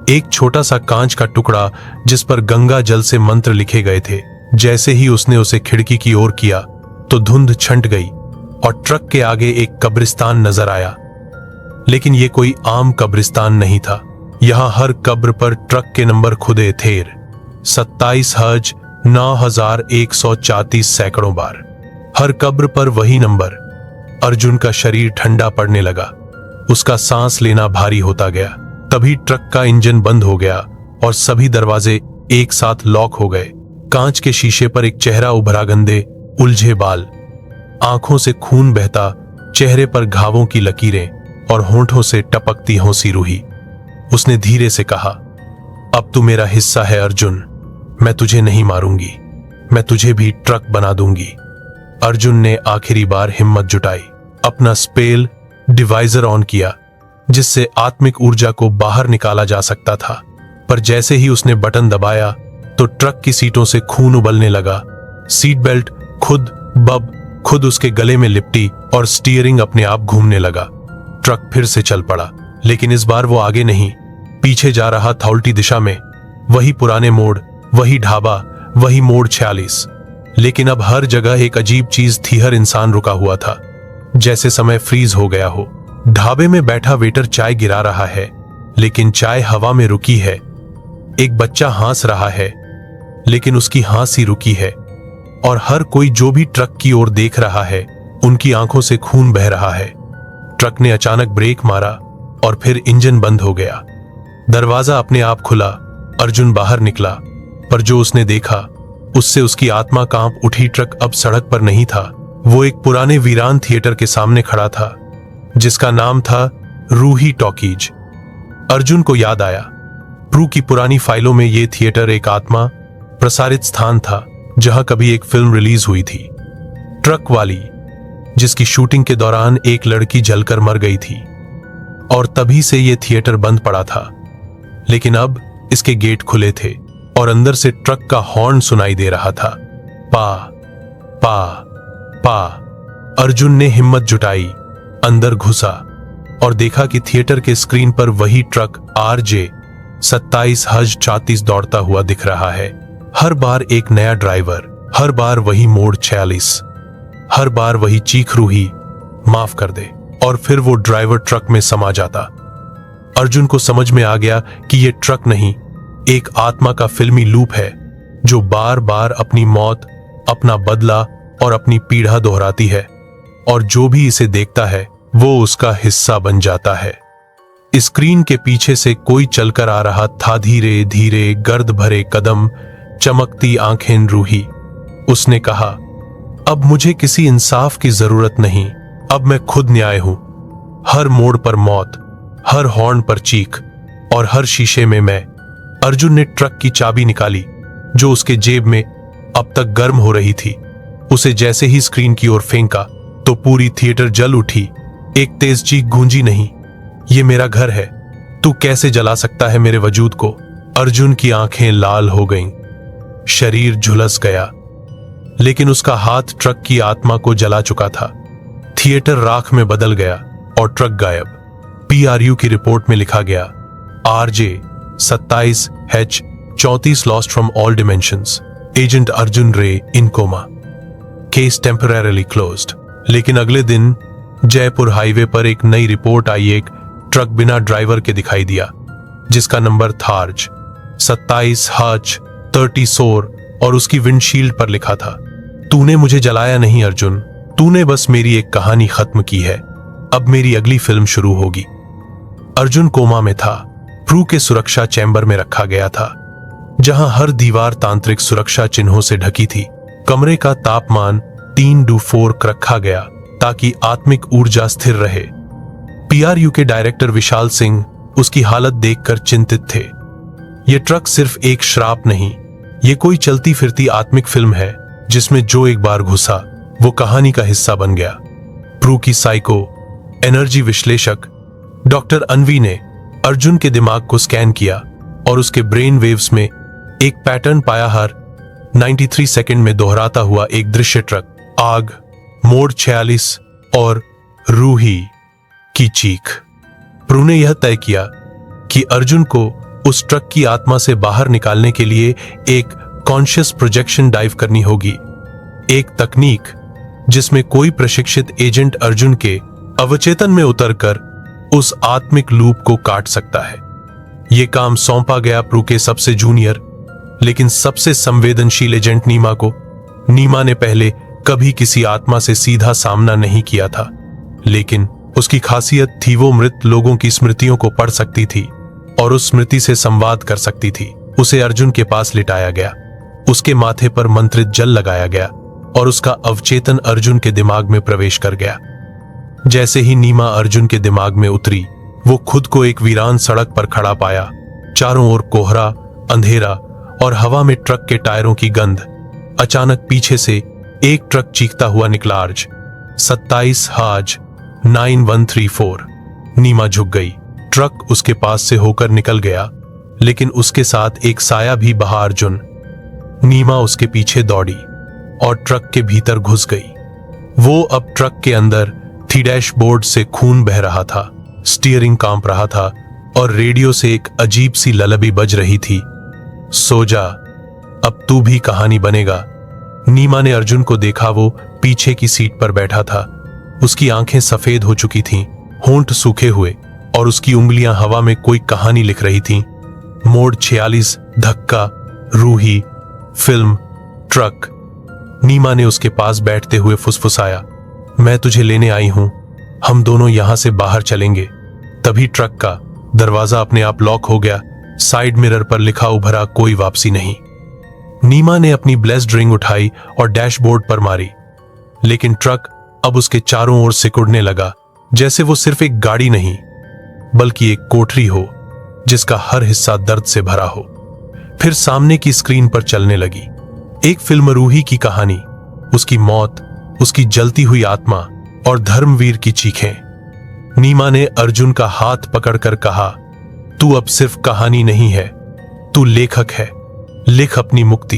एक छोटा सा कांच का टुकड़ा जिस पर गंगा जल से मंत्र लिखे गए थे। जैसे ही उसने उसे खिड़की की ओर किया तो धुंध छंट गई और ट्रक के आगे एक कब्रिस्तान नजर आया। लेकिन यह कोई आम कब्रिस्तान नहीं था। यहां हर कब्र पर ट्रक के नंबर खुदे थे, 27 हज 9134 सैकड़ों बार। हर कब्र पर वही नंबर। अर्जुन का शरीर ठंडा पड़ने लगा, उसका सांस लेना भारी होता गया। तभी ट्रक का इंजन बंद हो गया और सभी दरवाजे एक साथ लॉक हो गए। कांच के शीशे पर एक चेहरा उभरा, गंदे उलझे बाल, आंखों से खून बहता, चेहरे पर घावों की लकीरें और होंठों से टपकती हंसी रूही। उसने धीरे से कहा, अब तू मेरा हिस्सा है अर्जुन, मैं तुझे नहीं मारूंगी, मैं तुझे भी ट्रक बना दूंगी। अर्जुन ने आखिरी बार हिम्मत जुटाई, अपना स्पेल डिवाइजर ऑन किया, जिससे आत्मिक ऊर्जा को बाहर निकाला जा सकता था। पर जैसे ही उसने बटन दबाया तो ट्रक की सीटों से खून उबलने लगा। सीट बेल्ट खुद उसके गले में लिपटी और स्टीयरिंग अपने आप घूमने लगा। ट्रक फिर से चल पड़ा, लेकिन इस बार वो आगे नहीं, पीछे जा रहा था, उल्टी दिशा में। वही पुराने मोड़, वही ढाबा, वही मोड़ 46। लेकिन अब हर जगह एक अजीब चीज थी, हर इंसान रुका हुआ था, जैसे समय फ्रीज हो गया हो। ढाबे में बैठा वेटर चाय गिरा रहा है, लेकिन चाय हवा में रुकी है। एक बच्चा हंस रहा है, लेकिन उसकी हंसी रुकी है। और हर कोई जो भी ट्रक की ओर देख रहा है, उनकी आंखों से खून बह रहा है। ट्रक ने अचानक ब्रेक मारा और फिर इंजन बंद हो गया। दरवाजा अपने आप खुला, अर्जुन बाहर निकला, पर जो उसने देखा उससे उसकी आत्मा कांप उठी। ट्रक अब सड़क पर नहीं था, वो एक पुराने वीरान थिएटर के सामने खड़ा था, जिसका नाम था रूही टॉकीज। अर्जुन को याद आया, प्रू की पुरानी फाइलों में यह थिएटर एक आत्मा प्रसारित स्थान था, जहां कभी एक फिल्म रिलीज हुई थी, ट्रक वाली, जिसकी शूटिंग के दौरान एक लड़की जलकर मर गई थी। और तभी से यह थिएटर बंद पड़ा था। लेकिन अब इसके गेट खुले थे और अंदर से ट्रक का हॉर्न सुनाई दे रहा था, पा पा पा। अर्जुन ने हिम्मत जुटाई, अंदर घुसा और देखा कि थिएटर के स्क्रीन पर वही ट्रक RJ 27 हज 34 दौड़ता हुआ दिख रहा है। हर बार एक नया ड्राइवर, हर बार वही मोड़ 46, हर बार वही चीख रूही, माफ कर दे। और फिर वो ड्राइवर ट्रक में समा जाता। अर्जुन को समझ में आ गया कि ये ट्रक नहीं, एक आत्मा का फिल्मी लूप है, जो बार बार अपनी मौत, अपना बदला और अपनी पीड़ा दोहराती है। और जो भी इसे देखता है वो उसका हिस्सा बन जाता है। स्क्रीन के पीछे से कोई चलकर आ रहा था, धीरे धीरे, गर्द भरे कदम, चमकती आंखें रूही। उसने कहा, अब मुझे किसी इंसाफ की जरूरत नहीं, अब मैं खुद न्याय हूं। हर मोड़ पर मौत, हर हॉर्न पर चीख और हर शीशे में मैं। अर्जुन ने ट्रक की चाबी निकाली, जो उसके जेब में अब तक गर्म हो रही थी। उसे जैसे ही स्क्रीन की ओर फेंका तो पूरी थिएटर जल उठी। एक तेज चीख गूंजी, नहीं, ये मेरा घर है, तू कैसे जला सकता है मेरे वजूद को। अर्जुन की आंखें लाल हो गईं, शरीर झुलस गया, लेकिन उसका हाथ ट्रक की आत्मा को जला चुका था। थिएटर राख में बदल गया और ट्रक गायब। PRU की रिपोर्ट में लिखा गया, RJ 27H34 lost from all dimensions, agent Arjun Ray in coma, case temporarily closed. लेकिन अगले दिन जयपुर हाईवे पर एक नई रिपोर्ट आई। एक ट्रक बिना ड्राइवर के दिखाई दिया, जिसका नंबर था 27H34 और उसकी विंडशील्ड पर लिखा था, तूने मुझे जलाया नहीं अर्जुन, तूने बस मेरी एक कहानी खत्म की है, अब मेरी अगली फिल्म शुरू होगी। अर्जुन कोमा में था। प्रू के सुरक्षा चैम्बर में रखा गया था, जहां हर दीवार तांत्रिक सुरक्षा चिन्हों से ढकी थी। कमरे का तापमान 3°4 रखा गया ताकि आत्मिक ऊर्जा स्थिर रहे। PRU के डायरेक्टर विशाल सिंह उसकी हालत देखकर चिंतित थे। यह ट्रक सिर्फ एक श्राप नहीं, ये कोई चलती फिरती आत्मिक फिल्म है जिसमें जो एक बार घुसा वो कहानी का हिस्सा बन गया। प्रू की साइको एनर्जी विश्लेषक डॉक्टर अनवी ने अर्जुन के दिमाग को स्कैन किया और उसके ब्रेन वेव्स में एक पैटर्न पाया। हर 93 सेकंड में दोहराता हुआ एक दृश्य ट्रक, आग, मोड़ 46 और रूही की चीख। प्रू ने यह तय किया कि अर्जुन को उस ट्रक की आत्मा से बाहर निकालने के लिए एक कॉन्शियस प्रोजेक्शन डाइव करनी होगी, एक तकनीक जिसमें कोई प्रशिक्षित एजेंट अर्जुन के अवचेतन में उतरकर उस आत्मिक लूप को काट सकता है। यह काम सौंपा गया प्रू के सबसे जूनियर लेकिन सबसे संवेदनशील एजेंट नीमा को। नीमा ने पहले कभी किसी आत्मा से सीधा सामना नहीं किया था, लेकिन उसकी खासियत थी वो मृत लोगों की स्मृतियों को पढ़ सकती थी और उस स्मृति से संवाद कर सकती थी। उसे अर्जुन के पास लिटाया गया, उसके माथे पर मंत्रित जल लगाया गया और उसका अवचेतन अर्जुन के दिमाग में प्रवेश कर गया। जैसे ही नीमा अर्जुन के दिमाग में उतरी, वो खुद को एक वीरान सड़क पर खड़ा पाया। चारों ओर कोहरा, अंधेरा और हवा में ट्रक के टायरों की गंध। अचानक पीछे से एक ट्रक चीखता हुआ निकला, 27H9134। नीमा झुक गई। ट्रक उसके पास से होकर निकल गया, लेकिन उसके साथ एक साया भी बहा। अर्जुन। नीमा उसके पीछे दौड़ी और ट्रक के भीतर घुस गई। वो अब ट्रक के अंदर थी। डैशबोर्ड से खून बह रहा था, स्टीयरिंग कांप रहा था और रेडियो से एक अजीब सी ललबी बज रही थी, सो जा, अब तू भी कहानी बनेगा। नीमा ने अर्जुन को देखा। वो पीछे की सीट पर बैठा था। उसकी आंखें सफेद हो चुकी थीं, होंठ सूखे हुए और उसकी उंगलियां हवा में कोई कहानी लिख रही थीं। मोड़ 46, धक्का, रूही, फिल्म, ट्रक। नीमा ने उसके पास बैठते हुए फुसफुसाया, मैं तुझे लेने आई हूं, हम दोनों यहां से बाहर चलेंगे। तभी ट्रक का दरवाजा अपने आप लॉक हो गया। साइड मिरर पर लिखा उभरा, कोई वापसी नहीं। नीमा ने अपनी ब्लेस्ड रिंग उठाई और डैशबोर्ड पर मारी, लेकिन ट्रक अब उसके चारों ओर सिकुड़ने लगा, जैसे वो सिर्फ एक गाड़ी नहीं बल्कि एक कोठरी हो जिसका हर हिस्सा दर्द से भरा हो। फिर सामने की स्क्रीन पर चलने लगी एक फिल्म, रूही की कहानी, उसकी मौत, उसकी जलती हुई आत्मा और धर्मवीर की चीखें। नीमा ने अर्जुन का हाथ पकड़कर कहा, तू अब सिर्फ कहानी नहीं है, तू लेखक है, लिख अपनी मुक्ति।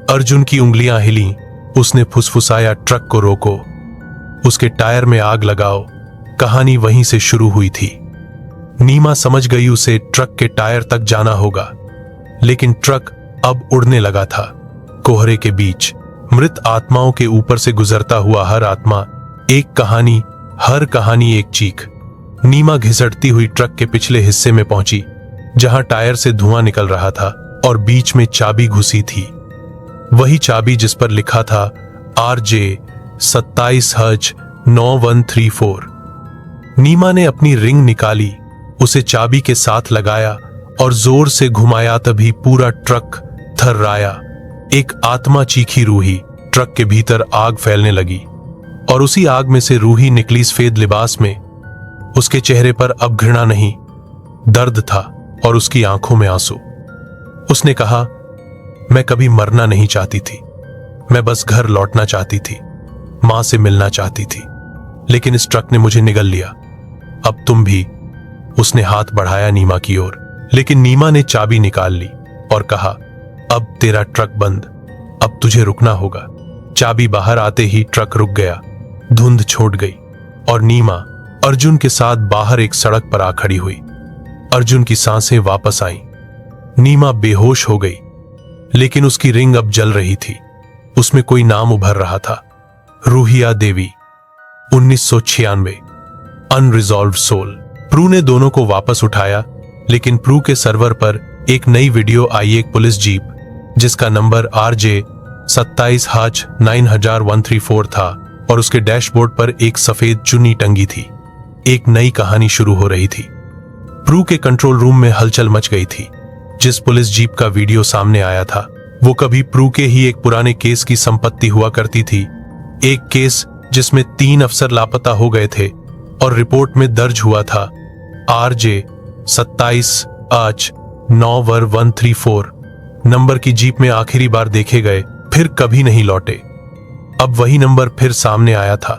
अर्जुन की उंगलियां हिली। उसने फुसफुसाया, ट्रक को रोको, उसके टायर में आग लगाओ। कहानी वहीं से शुरू हुई थी। नीमा समझ गई उसे ट्रक के टायर तक जाना होगा, लेकिन ट्रक अब उड़ने लगा था। कोहरे के बीच मृत आत्माओं के ऊपर से गुजरता हुआ हर आत्मा एक कहानी, हर कहानी एक चीख। नीमा घिसटती हुई ट्रक के पिछले हिस्से में पहुंची, जहां टायर से धुआं निकल रहा था और बीच में चाबी घुसी थी, वही चाबी जिस पर लिखा था RJ 27H9134। नीमा ने अपनी रिंग निकाली, उसे चाबी के साथ लगाया और जोर से घुमाया। तभी पूरा ट्रक थर्राया। एक आत्मा चीखी, रूही। ट्रक के भीतर आग फैलने लगी और उसी आग में से रूही निकली सफेद लिबास में। उसके चेहरे पर अब घृणा नहीं, दर्द था और उसकी आंखों में आंसू। उसने कहा, मैं कभी मरना नहीं चाहती थी, मैं बस घर लौटना चाहती थी, मां से मिलना चाहती थी, लेकिन इस ट्रक ने मुझे निगल लिया। अब तुम भी। उसने हाथ बढ़ाया नीमा की ओर, लेकिन नीमा ने चाबी निकाल ली और कहा, अब तेरा ट्रक बंद, अब तुझे रुकना होगा। चाबी बाहर आते ही ट्रक रुक गया, धुंध छोड़ गई और नीमा अर्जुन के साथ बाहर एक सड़क पर आ खड़ी हुई। अर्जुन की सांसें वापस आईं। नीमा बेहोश हो गई, लेकिन उसकी रिंग अब जल रही थी। उसमें कोई नाम उभर रहा था, रूहिया देवी, 1996, अनरिजॉल्व्ड सोल। प्रू ने दोनों को वापस उठाया, लेकिन प्रू के सर्वर पर एक नई वीडियो आई। एक पुलिस जीप जिसका नंबर RJ 27H9134 था और उसके डैशबोर्ड पर एक सफेद चुन्नी टंगी थी। एक नई कहानी शुरू हो रही थी। प्रू के कंट्रोल रूम में हलचल मच गई थी। जिस पुलिस जीप का वीडियो सामने आया था वो कभी प्रू के ही एक पुराने केस की संपत्ति हुआ करती थी। एक केस जिसमें 3 अफसर लापता हो गए थे और रिपोर्ट में दर्ज हुआ था RJ 27H9134 नंबर की जीप में आखिरी बार देखे गए, फिर कभी नहीं लौटे। अब वही नंबर फिर सामने आया था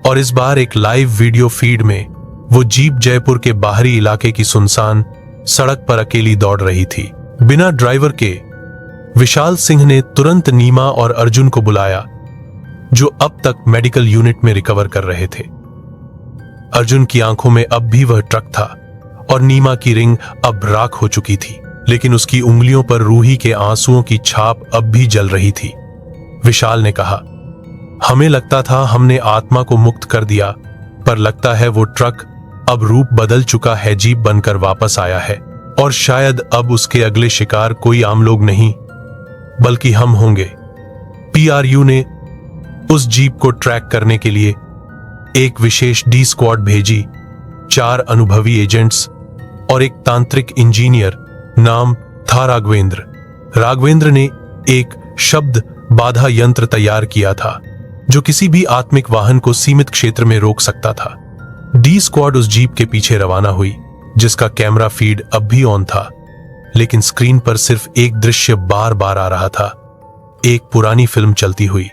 और इस बार एक लाइव वीडियो फीड में वो जीप जयपुर के बाहरी इलाके की सुनसान सड़क पर अकेली दौड़ रही थी, बिना ड्राइवर के। विशाल सिंह ने तुरंत नीमा और अर्जुन को बुलाया, जो अब तक मेडिकल यूनिट में रिकवर कर रहे थे। अर्जुन की आंखों में अब भी वह ट्रक था और नीमा की रिंग अब राख हो चुकी थी, लेकिन उसकी उंगलियों पर रूही के आंसुओं की छाप अब भी जल रही थी। विशाल ने कहा, हमें लगता था हमने आत्मा को मुक्त कर दिया, पर लगता है वो ट्रक अब रूप बदल चुका है, जीप बनकर वापस आया है और शायद अब उसके अगले शिकार कोई आम लोग नहीं बल्कि हम होंगे। PRU ने उस जीप को ट्रैक करने के लिए एक विशेष D स्क्वाड भेजी। 4 अनुभवी एजेंट्स और एक तांत्रिक इंजीनियर, नाम था राघवेंद्र। राघवेंद्र ने एक शब्द बाधा यंत्र तैयार किया था जो किसी भी आत्मिक वाहन को सीमित क्षेत्र में रोक सकता था। D स्क्वाड उस जीप के पीछे रवाना हुई, जिसका कैमरा फीड अब भी ऑन था, लेकिन स्क्रीन पर सिर्फ एक दृश्य बार बार आ रहा था। एक पुरानी फिल्म चलती हुई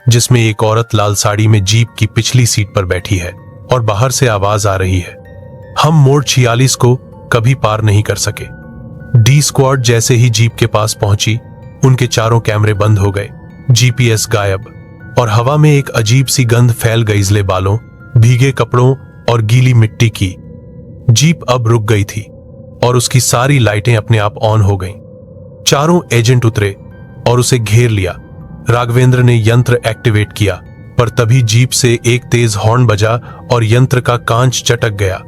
जिसमें एक औरत लाल साड़ी में जीप की पिछली सीट पर बैठी है और बाहर से आवाज आ रही है, हम मोड़ 46 को कभी पार नहीं कर सके। D स्क्वाड जैसे ही जीप के पास पहुंची, उनके चारों कैमरे बंद हो गए, GPS गायब और हवा में एक अजीब सी गंध फैल गई, इजले बालों, भीगे कपड़ों और गीली मिट्टी की। जीप अब रुक गई थी और उसकी सारी लाइटें अपने आप ऑन हो गईं। चारों एजेंट उतरे और उसे घेर लिया। राघवेंद्र ने यंत्र एक्टिवेट किया, पर तभी जीप से एक तेज हॉर्न बजा और यंत्र का कांच चटक गया।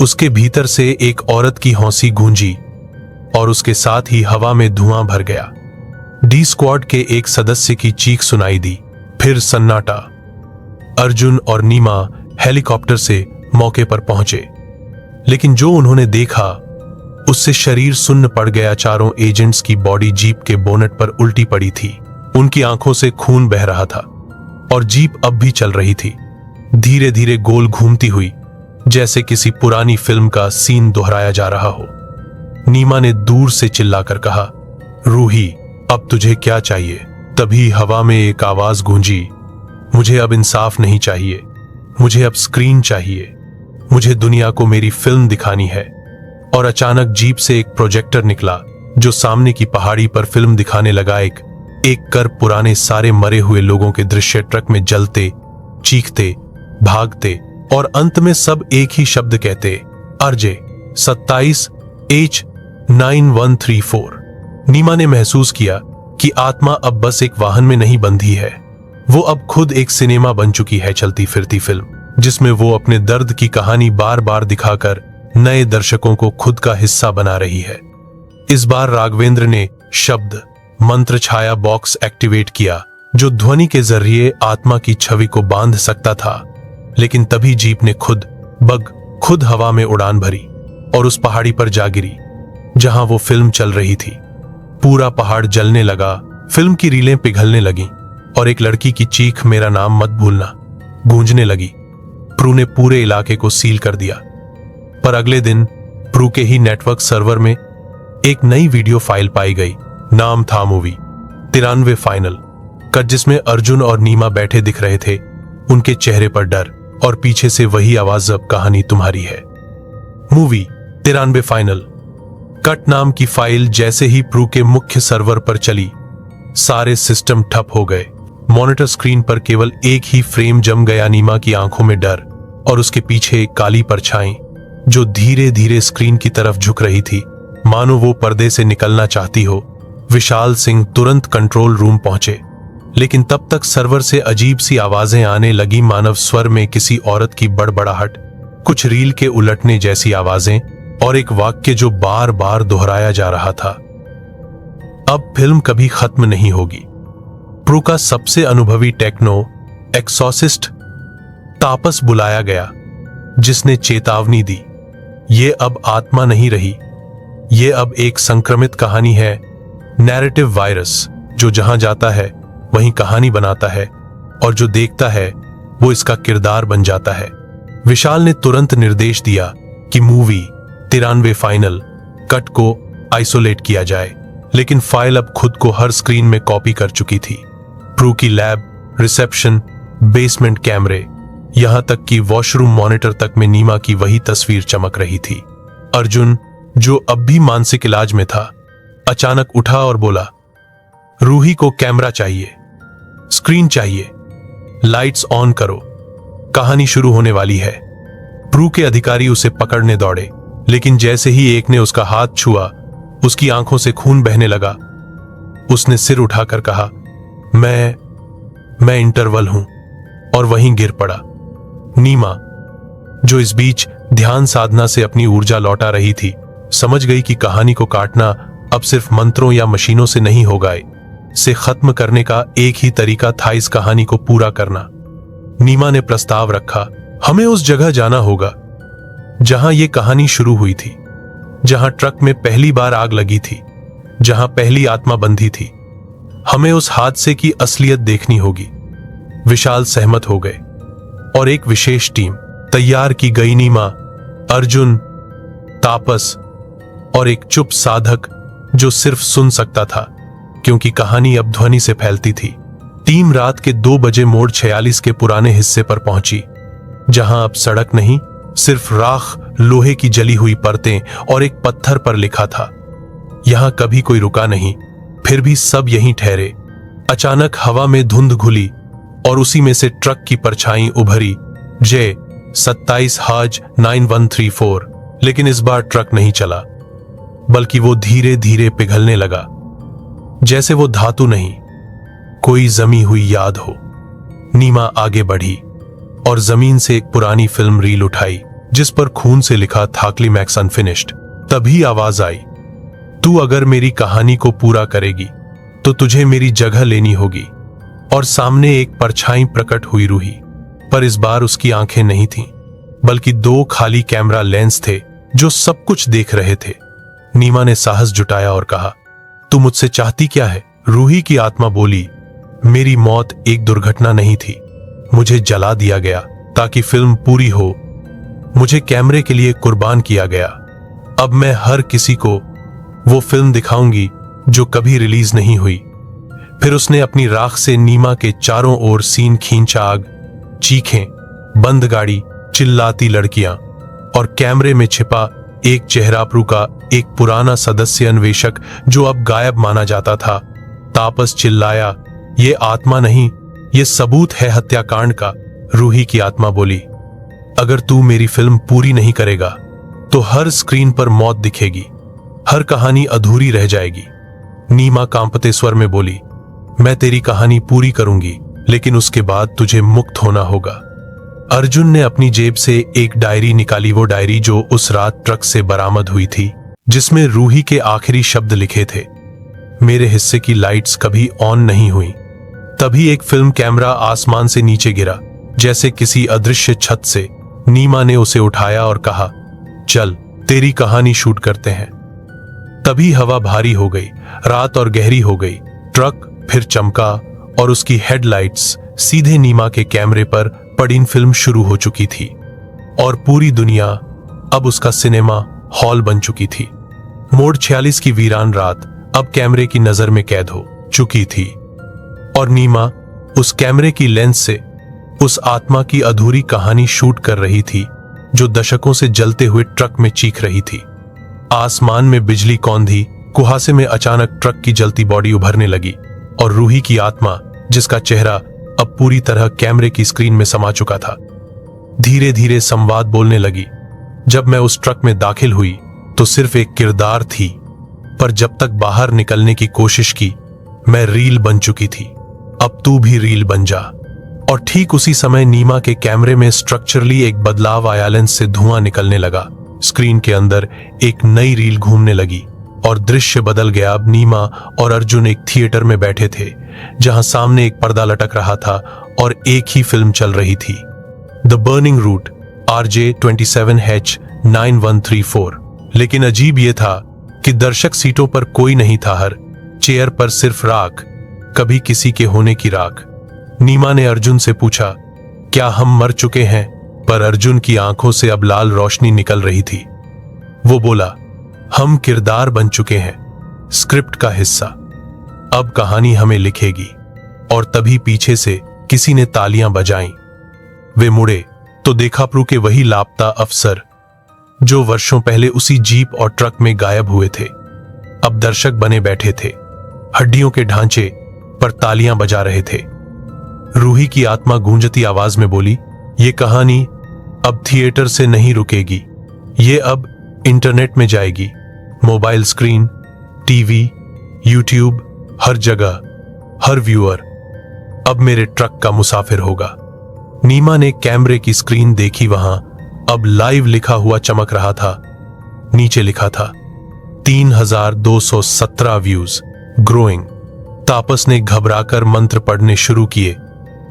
उसके भीतर से एक औरत की हौंसी गूंजी और उसके साथ ही हवा में धुआं भर गया। D स्क्वाड के एक सदस्य की चीख सुनाई दी, फिर सन्नाटा। अर्जुन और नीमा हेलीकॉप्टर से मौके पर पहुंचे, लेकिन जो उन्होंने देखा उससे शरीर सुन्न पड़ गया। चारों एजेंट्स की बॉडी जीप के बोनट पर उल्टी पड़ी थी, उनकी आंखों से खून बह रहा था और जीप अब भी चल रही थी, धीरे धीरे गोल घूमती हुई, जैसे किसी पुरानी फिल्म का सीन दोहराया जा रहा हो। नीमा ने दूर से चिल्लाकर कहा, रूही, अब तुझे क्या चाहिए? तभी हवा में एक आवाज गूंजी, मुझे अब इंसाफ नहीं चाहिए, मुझे अब स्क्रीन चाहिए, मुझे दुनिया को मेरी फिल्म दिखानी है। और अचानक जीप से एक प्रोजेक्टर निकला जो सामने की पहाड़ी पर फिल्म दिखाने लगा। एक कर पुराने सारे मरे हुए लोगों के दृश्य ट्रक में जलते, चीखते, भागते और अंत में सब एक ही शब्द कहते, RJ 27H9134। नीमा ने महसूस किया कि आत्मा अब बस एक वाहन में नहीं बंधी है, वो अब खुद एक सिनेमा बन चुकी है, चलती फिरती फिल्म, जिसमें वो अपने दर्द की कहानी बार बार दिखाकर नए दर्शकों को खुद का हिस्सा बना रही है। इस बार राघवेंद्र ने शब्द मंत्र छाया बॉक्स एक्टिवेट किया, जो ध्वनि के जरिए आत्मा की छवि को बांध सकता था। लेकिन तभी जीप ने खुद हवा में उड़ान भरी और उस पहाड़ी पर जा गिरी जहां वो फिल्म चल रही थी। पूरा पहाड़ जलने लगा, फिल्म की रीलें पिघलने लगीं और एक लड़की की चीख, मेरा नाम मत भूलना, गूंजने लगी। प्रू ने पूरे इलाके को सील कर दिया। पर अगले दिन प्रू के ही नेटवर्क सर्वर में एक नई वीडियो फाइल पाई गई। नाम था मूवी 93 फाइनल का, जिसमें अर्जुन और नीमा बैठे दिख रहे थे, उनके चेहरे पर डर और पीछे से वही आवाज, अब कहानी तुम्हारी है। मूवी 93 फाइनल कट नाम की फाइल जैसे ही प्रू के मुख्य सर्वर पर चली, सारे सिस्टम ठप हो गए। मॉनिटर स्क्रीन पर केवल एक ही फ्रेम जम गया, नीमा की आंखों में डर और उसके पीछे एक काली परछाई जो धीरे धीरे स्क्रीन की तरफ झुक रही थी, मानो वो पर्दे से निकलना चाहती हो। विशाल सिंह तुरंत कंट्रोल रूम पहुंचे, लेकिन तब तक सर्वर से अजीब सी आवाजें आने लगी, मानव स्वर में किसी औरत की बड़बड़ाहट, कुछ रील के उलटने जैसी आवाजें और एक वाक्य जो बार बार दोहराया जा रहा था, अब फिल्म कभी खत्म नहीं होगी। प्रू का सबसे अनुभवी टेक्नो एक्सॉर्सिस्ट तापस बुलाया गया, जिसने चेतावनी दी, ये अब आत्मा नहीं रही, ये अब एक संक्रमित कहानी है, नैरेटिव वायरस जो जहां जाता है वहीं कहानी बनाता है और जो देखता है वो इसका किरदार बन जाता है। विशाल ने तुरंत निर्देश दिया कि मूवी 93 फाइनल कट को आइसोलेट किया जाए, लेकिन फाइल अब खुद को हर स्क्रीन में कॉपी कर चुकी थी। प्रू की लैब, रिसेप्शन, बेसमेंट कैमरे, यहां तक कि वॉशरूम मॉनिटर तक में नीमा की वही तस्वीर चमक रही थी। अर्जुन, जो अब भी मानसिक इलाज में था, अचानक उठा और बोला, रूही को कैमरा चाहिए, स्क्रीन चाहिए, लाइट्स ऑन करो, कहानी शुरू होने वाली है। प्रू के अधिकारी उसे पकड़ने दौड़े, लेकिन जैसे ही एक ने उसका हाथ छुआ, उसकी आंखों से खून बहने लगा। उसने सिर उठाकर कहा, मैं इंटरवल हूं, और वहीं गिर पड़ा। नीमा, जो इस बीच ध्यान साधना से अपनी ऊर्जा लौटा रही थी, समझ गई कि कहानी को काटना अब सिर्फ मंत्रों या मशीनों से नहीं होगा, से खत्म करने का एक ही तरीका था, इस कहानी को पूरा करना। नीमा ने प्रस्ताव रखा, हमें उस जगह जाना होगा जहां यह कहानी शुरू हुई थी, जहां ट्रक में पहली बार आग लगी थी, जहां पहली आत्मा बंधी थी। हमें उस हादसे की असलियत देखनी होगी। विशाल सहमत हो गए और एक विशेष टीम तैयार की गई। नीमा, अर्जुन, तापस और एक चुप साधक जो सिर्फ सुन सकता था, क्योंकि कहानी अब ध्वनि से फैलती थी। टीम रात के 2 बजे मोड़ 46 के पुराने हिस्से पर पहुंची, जहां अब सड़क नहीं, सिर्फ राख, लोहे की जली हुई परतें और एक पत्थर पर लिखा था, यहां कभी कोई रुका नहीं, फिर भी सब यहीं ठहरे। अचानक हवा में धुंध घुली और उसी में से ट्रक की परछाई उभरी, जे 27 हाज 9134। लेकिन इस बार ट्रक नहीं चला, बल्कि वो धीरे धीरे पिघलने लगा, जैसे वो धातु नहीं, कोई जमी हुई याद हो। नीमा आगे बढ़ी और जमीन से एक पुरानी फिल्म रील उठाई, जिस पर खून से लिखा था क्लाइमैक्स अनफिनिश्ड। तभी आवाज आई, तू अगर मेरी कहानी को पूरा करेगी तो तुझे मेरी जगह लेनी होगी। और सामने एक परछाई प्रकट हुई, रूही, पर इस बार उसकी आंखें नहीं थीं, बल्कि 2 खाली कैमरा लेंस थे जो सब कुछ देख रहे थे। नीमा ने साहस जुटाया और कहा, तू मुझसे चाहती क्या है? रूही की आत्मा बोली, मेरी मौत एक दुर्घटना नहीं थी, मुझे जला दिया गया ताकि फिल्म पूरी हो, मुझे कैमरे के लिए कुर्बान किया गया। अब मैं हर किसी को वो फिल्म दिखाऊंगी जो कभी रिलीज नहीं हुई। फिर उसने अपनी राख से नीमा के चारों ओर सीन खींचा, आग, चीखें, बंद गाड़ी, चिल्लाती लड़कियां और कैमरे में छिपा एक चेहरा, प्रू का एक पुराना सदस्य अन्वेषक जो अब गायब माना जाता था। तापस चिल्लाया, ये आत्मा नहीं, ये सबूत है हत्याकांड का। रूही की आत्मा बोली, अगर तू मेरी फिल्म पूरी नहीं करेगा तो हर स्क्रीन पर मौत दिखेगी, हर कहानी अधूरी रह जाएगी। नीमा कांपते स्वर में बोली, मैं तेरी कहानी पूरी करूंगी, लेकिन उसके बाद तुझे मुक्त होना होगा। अर्जुन ने अपनी जेब से एक डायरी निकाली, वो डायरी जो उस रात ट्रक से बरामद हुई थी, जिसमें रूही के आखिरी शब्द लिखे थे, मेरे हिस्से की लाइट्स कभी ऑन नहीं हुई। तभी एक फिल्म कैमरा आसमान से नीचे गिरा, जैसे किसी अदृश्य छत से। नीमा ने उसे उठाया और कहा, चल तेरी कहानी शूट करते हैं। तभी हवा भारी हो गई, रात और गहरी हो गई। ट्रक फिर चमका और उसकी हेडलाइट्स सीधे नीमा के कैमरे पर पड़ी। फिल्म शुरू हो चुकी थी और पूरी दुनिया अब उसका सिनेमा हॉल बन चुकी थी। मोड़ 46 की वीरान रात अब कैमरे की नजर में कैद हो चुकी थी और नीमा उस कैमरे की लेंस से उस आत्मा की अधूरी कहानी शूट कर रही थी, जो दशकों से जलते हुए ट्रक में चीख रही थी। आसमान में बिजली कौंधी, कुहासे में अचानक ट्रक की जलती बॉडी उभरने लगी और रूही की आत्मा जिसका चेहरा अब पूरी तरह कैमरे की स्क्रीन में समा चुका था। धीरे धीरे संवाद बोलने लगी। जब मैं उस ट्रक में दाखिल हुई तो सिर्फ एक किरदार थी, पर जब तक बाहर निकलने की कोशिश की मैं रील बन चुकी थी। अब तू भी रील बन जा। और ठीक उसी समय नीमा के कैमरे में स्ट्रक्चरली एक बदलाव आया। लेंस से धुआं निकलने लगा। स्क्रीन के अंदर एक नई रील घूमने लगी और दृश्य बदल गया। अब नीमा और अर्जुन एक थिएटर में बैठे थे, जहां सामने एक पर्दा लटक रहा था और एक ही फिल्म चल रही थी, द बर्निंग रूट RJ27H9134। लेकिन अजीब यह था कि दर्शक सीटों पर कोई नहीं था। हर चेयर पर सिर्फ राख, कभी किसी के होने की राख। नीमा ने अर्जुन से पूछा, क्या हम मर चुके हैं? पर अर्जुन की आंखों से अब लाल रोशनी निकल रही थी। वो बोला, हम किरदार बन चुके हैं, स्क्रिप्ट का हिस्सा। अब कहानी हमें लिखेगी। और तभी पीछे से किसी ने तालियां बजाईं। वे मुड़े तो देखा प्रू के वही लापता अफसर जो वर्षों पहले उसी जीप और ट्रक में गायब हुए थे, अब दर्शक बने बैठे थे, हड्डियों के ढांचे पर तालियां बजा रहे थे। रूही की आत्मा गूंजती आवाज में बोली, ये कहानी अब थिएटर से नहीं रुकेगी, ये अब इंटरनेट में जाएगी। मोबाइल स्क्रीन, टीवी, यूट्यूब, हर जगह, हर व्यूअर अब मेरे ट्रक का मुसाफिर होगा। नीमा ने कैमरे की स्क्रीन देखी। वहां अब लाइव लिखा हुआ चमक रहा था। नीचे लिखा था 3217 व्यूज, ग्रोइंग। तापस ने घबराकर मंत्र पढ़ने शुरू किए,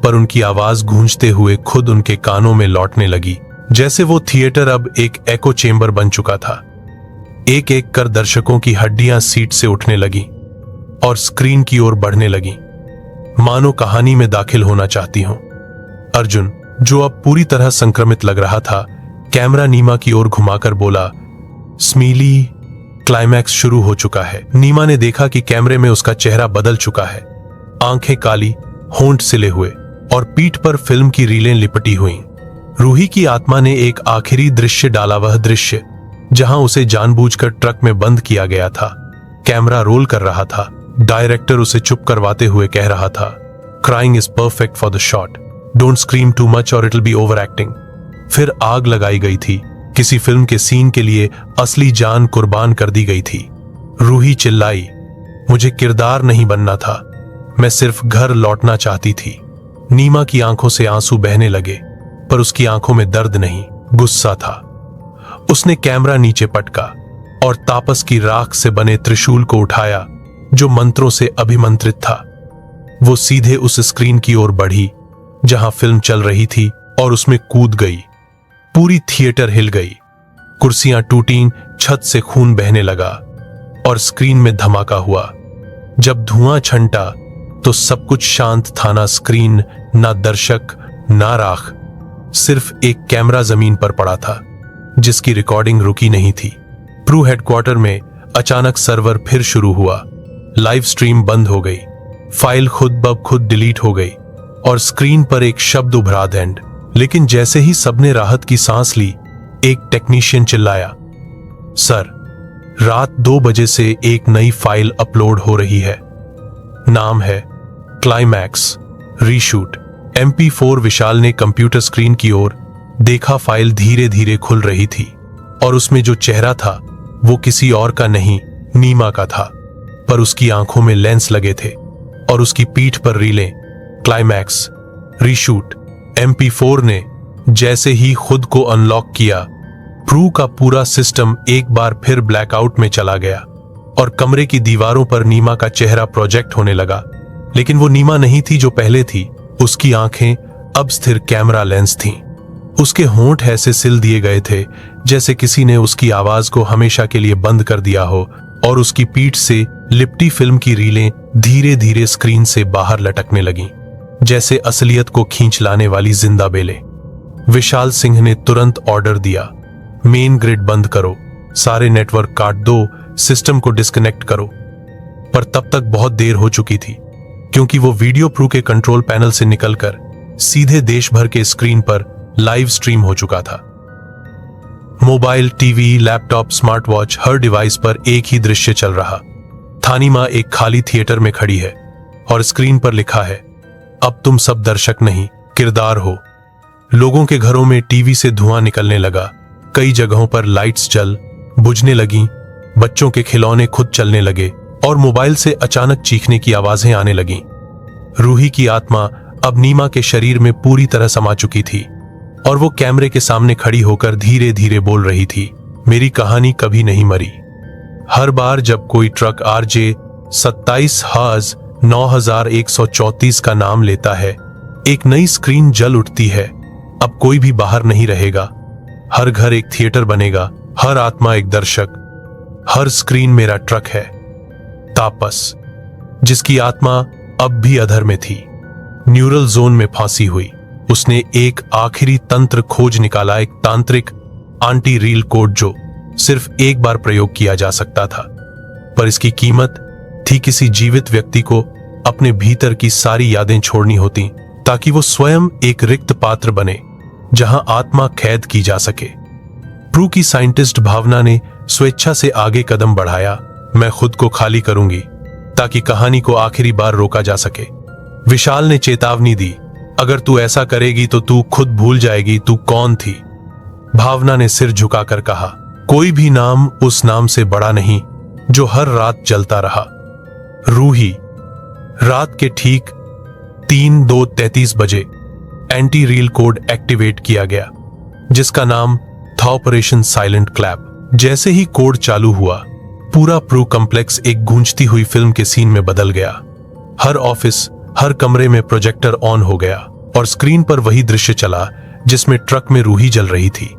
पर उनकी आवाज गूंजते हुए खुद उनके कानों में लौटने लगी, जैसे वो थिएटर अब एक एको चेंबर बन चुका था। एक एक कर दर्शकों की हड्डियां सीट से उठने लगी और स्क्रीन की ओर बढ़ने लगी, मानो कहानी में दाखिल होना चाहती हूं। अर्जुन, जो अब पूरी तरह संक्रमित लग रहा था, कैमरा नीमा की ओर घुमाकर बोला, स्मीली, क्लाइमैक्स शुरू हो चुका है। नीमा ने देखा कि कैमरे में उसका चेहरा बदल चुका है। आंखें काली, होंठ सिले हुए और पीठ पर फिल्म की रीलें लिपटी हुई। रूही की आत्मा ने एक आखिरी दृश्य डाला, वह दृश्य जहां उसे जानबूझकर ट्रक में बंद किया गया था। कैमरा रोल कर रहा था। डायरेक्टर उसे चुप करवाते हुए कह रहा था, crying is perfect for the shot, don't scream too much और it will be over acting. फिर आग लगाई गई थी। किसी फिल्म के सीन के लिए असली जान कुर्बान कर दी गई थी। रूही चिल्लाई, मुझे किरदार नहीं बनना था, मैं सिर्फ घर लौटना चाहती थी। नीमा की आंखों से आंसू बहने लगे, पर उसकी आंखों में दर्द नहीं, गुस्सा था। उसने कैमरा नीचे पटका और तापस की राख से बने त्रिशूल को उठाया, जो मंत्रों से अभिमंत्रित था। वो सीधे उस स्क्रीन की ओर बढ़ी जहां फिल्म चल रही थी और उसमें कूद गई। पूरी थिएटर हिल गई, कुर्सियां टूटीं, छत से खून बहने लगा और स्क्रीन में धमाका हुआ। जब धुआं छंटा तो सब कुछ शांत था। ना स्क्रीन, ना दर्शक, ना राख, सिर्फ एक कैमरा जमीन पर पड़ा था जिसकी रिकॉर्डिंग रुकी नहीं थी। प्रू हेडक्वार्टर में अचानक सर्वर फिर शुरू हुआ। लाइव स्ट्रीम बंद हो गई, फाइल खुद ब खुद डिलीट हो गई और स्क्रीन पर एक शब्द उभरा, द एंड। लेकिन जैसे ही सबने राहत की सांस ली, एक टेक्नीशियन चिल्लाया, सर, रात 2 बजे से एक नई फाइल अपलोड हो रही है। नाम है क्लाइमैक्स रीशूट। MP4 विशाल ने कंप्यूटर स्क्रीन की ओर देखा। फाइल धीरे धीरे खुल रही थी और उसमें जो चेहरा था वो किसी और का नहीं, नीमा का था। पर उसकी आंखों में लेंस लगे थे और उसकी पीठ पर रीलें। Climax reshoot. MP4 ने जैसे ही खुद को अनलॉक किया, प्रू का पूरा सिस्टम एक बार फिर ब्लैकआउट में चला गया और कमरे की दीवारों पर नीमा का चेहरा प्रोजेक्ट होने लगा। लेकिन वो नीमा नहीं थी जो पहले थी। उसकी आंखें अब स्थिर कैमरा लेंस थीं। उसके होंठ ऐसे सिल दिए गए थे जैसे किसी ने उसकी आवाज को हमेशा के लिए बंद कर दिया हो, और उसकी पीठ से लिपटी फिल्म की रीलें धीरे धीरे स्क्रीन से बाहर लटकने लगीं, जैसे असलियत को खींच लाने वाली जिंदा बेलें। विशाल सिंह ने तुरंत ऑर्डर दिया, मेन ग्रिड बंद करो, सारे नेटवर्क काट दो, सिस्टम को डिस्कनेक्ट करो। पर तब तक बहुत देर हो चुकी थी, क्योंकि वो वीडियो प्रू के कंट्रोल पैनल से निकलकर सीधे देश भर के स्क्रीन पर लाइव स्ट्रीम हो चुका था। Mobile, TV, laptop, smart watch, हर डिवाइस पर एक ही दृश्य चल रहा। थानीमा एक खाली थिएटर में खड़ी है और स्क्रीन पर लिखा है, अब तुम सब दर्शक नहीं, किरदार हो। लोगों के घरों में टीवी से धुआं निकलने लगा, कई जगहों पर लाइट्स जल बुझने लगीं, बच्चों के खिलौने खुद चलने लगे और मोबाइल से अचानक चीखने की आवाजें आने लगीं। रूही की आत्मा अब नीमा के शरीर में पूरी तरह समा चुकी थी और वो कैमरे के सामने खड़ी होकर धीरे धीरे बोल रही थी, मेरी कहानी कभी नहीं मरी। हर बार जब कोई ट्रक RJ 27,9134 का नाम लेता है, एक नई स्क्रीन जल उठती है। अब कोई भी बाहर नहीं रहेगा, हर घर एक थिएटर बनेगा, हर आत्मा एक दर्शक, हर स्क्रीन मेरा ट्रक है। तापस, जिसकी आत्मा अब भी अधर में थी, न्यूरल जोन में फांसी हुई, उसने एक आखिरी तंत्र खोज निकाला, एक तांत्रिक आंटी रील कोड जो सिर्फ एक बार प्रयोग किया जा सकता था, पर इसकी कीमत थी किसी जीवित व्यक्ति को अपने भीतर की सारी यादें छोड़नी होती ताकि वो स्वयं एक रिक्त पात्र बने जहां आत्मा कैद की जा सके। प्रू की साइंटिस्ट भावना ने स्वेच्छा से आगे कदम बढ़ाया, मैं खुद को खाली करूंगी ताकि कहानी को आखिरी बार रोका जा सके। विशाल ने चेतावनी दी, अगर तू ऐसा करेगी तो तू खुद भूल जाएगी तू कौन थी। भावना ने सिर झुकाकर कहा, कोई भी नाम उस नाम से बड़ा नहीं जो हर रात जलता रहा। रूही, रात के ठीक 3:33 बजे एंटी रील कोड एक्टिवेट किया गया, जिसका नाम था ऑपरेशन साइलेंट क्लैप। जैसे ही कोड चालू हुआ, पूरा प्रू कॉम्प्लेक्स एक गूंजती हुई फिल्म के सीन में बदल गया। हर ऑफिस, हर कमरे में प्रोजेक्टर ऑन हो गया और स्क्रीन पर वही दृश्य चला जिसमें ट्रक में रूही जल रही थी।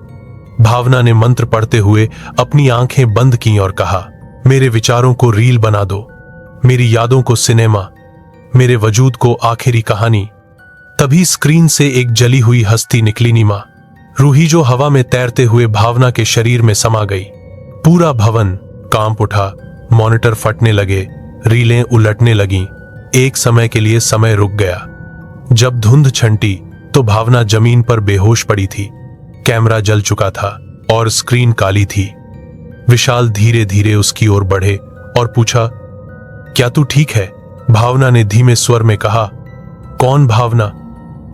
भावना ने मंत्र पढ़ते हुए अपनी आंखें बंद की और कहा, मेरे विचारों को रील बना दो, मेरी यादों को सिनेमा, मेरे वजूद को आखिरी कहानी। तभी स्क्रीन से एक जली हुई हस्ती निकली, नीमा। रूही जो हवा में तैरते हुए भावना के शरीर में समा गई। पूरा भवन कांप उठा, मॉनिटर फटने लगे, रीलें उलटने लगीं। एक समय के लिए समय रुक गया। जब धुंध छंटी तो भावना जमीन पर बेहोश पड़ी थी, कैमरा जल चुका था और स्क्रीन काली थी। विशाल धीरे धीरे उसकी ओर बढ़े और पूछा, क्या तू ठीक है? भावना ने धीमे स्वर में कहा, कौन भावना?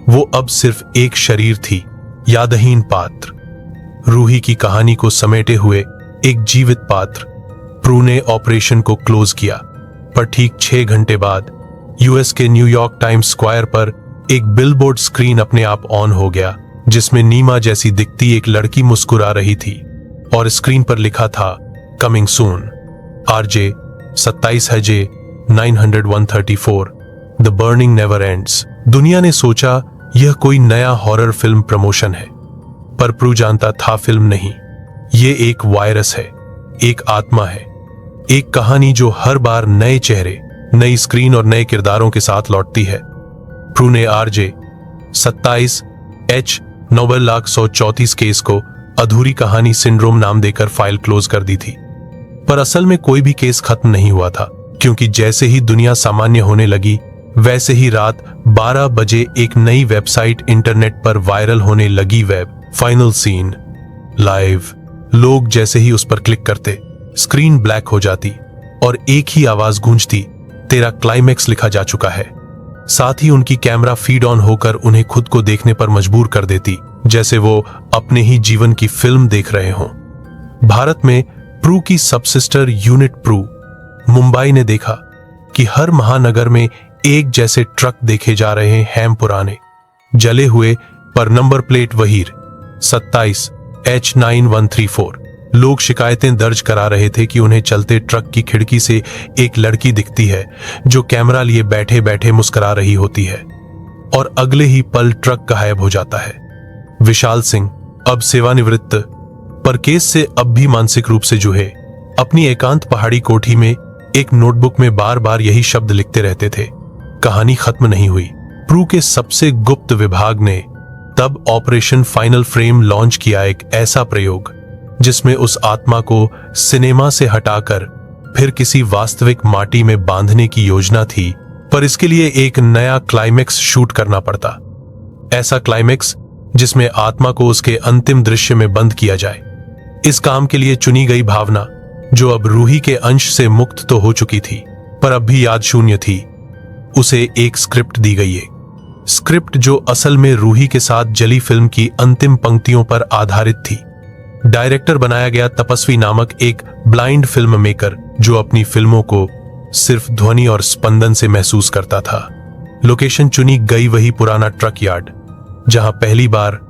वो अब सिर्फ एक शरीर थी, यादहीन पात्र, रूही की कहानी को समेटे हुए एक जीवित पात्र। प्रू ने ऑपरेशन को क्लोज किया, पर ठीक 6 घंटे बाद यूएस के न्यूयॉर्क टाइम्स स्क्वायर पर एक बिलबोर्ड स्क्रीन अपने आप ऑन हो गया, जिसमें नीमा जैसी दिखती एक लड़की मुस्कुरा रही थी और स्क्रीन पर लिखा था, coming soon, RJ 27,934, the burning never ends. दुनिया ने सोचा यह कोई नया हॉरर फिल्म प्रमोशन है, पर प्रू जानता था फिल्म नहीं, ये एक वायरस है, एक आत्मा है, एक कहानी जो हर बार नए चेहरे, नई स्क्रीन और नए किरदारों के साथ लौटती है। प्रू ने RJ 27H9134 केस को अधूरी कहानी सिंड्रोम नाम देकर फाइल क्लोज कर दी थी, पर असल में कोई भी केस खत्म नहीं हुआ था, क्योंकि जैसे ही दुनिया सामान्य होने लगी, वैसे ही रात 12 बजे एक नई वेबसाइट इंटरनेट पर वायरल होने लगी। Web final scene live. लोग जैसे ही उस पर क्लिक करते, स्क्रीन ब्लैक हो जाती और एक ही आवाज गूंजती, तेरा क्लाइमेक्स लिखा जा चुका है। साथ ही उनकी कैमरा फीड ऑन होकर उन्हें खुद को देखने पर मजबूर कर देती, जैसे वो अपने ही जीवन की फिल्म देख रहे हों। भारत में प्रू की सबसिस्टर यूनिट प्रू मुंबई ने देखा कि हर महानगर में एक जैसे ट्रक देखे जा रहे हैं, पुराने, जले हुए, पर नंबर प्लेट वही 27H9134। लोग शिकायतें दर्ज करा रहे थे कि उन्हें चलते ट्रक की खिड़की से एक लड़की दिखती है जो कैमरा लिए बैठे बैठे मुस्कुरा रही होती है और अगले ही पल ट्रक गायब हो जाता है। विशाल सिंह, अब सेवानिवृत्त, पर केस से अब भी मानसिक रूप से जुहे, अपनी एकांत पहाड़ी कोठी में एक नोटबुक में बार बार यही शब्द लिखते रहते थे, कहानी खत्म नहीं हुई। प्रू के सबसे गुप्त विभाग ने तब ऑपरेशन फाइनल फ्रेम लॉन्च किया, एक ऐसा प्रयोग जिसमें उस आत्मा को सिनेमा से हटाकर फिर किसी वास्तविक माटी में बांधने की योजना थी, पर इसके लिए एक नया क्लाइमेक्स शूट करना पड़ता। ऐसा क्लाइमेक्स जिसमें आत्मा को उसके अंतिम दृश्य में बंद किया जाए। इस काम के लिए चुनी गई भावना, जो अब रूही के अंश से मुक्त तो हो चुकी थी, पर अब भी याद शून्य थी, उसे एक स्क्रिप्ट दी गई है, स्क्रिप्ट जो असल में रूही के साथ जली फिल्म की अंतिम पंक्तियों पर आधारित थी। डायरेक्टर बनाया गया तपस्वी नामक एक ब्लाइंड फिल्म मेकर जो अपनी फिल्मों को सिर्फ ध्वनि और स्पंदन से महसूस करता था। लोकेशन चुनी गई वही पुराना ट्रक यार्ड जहां पहली बार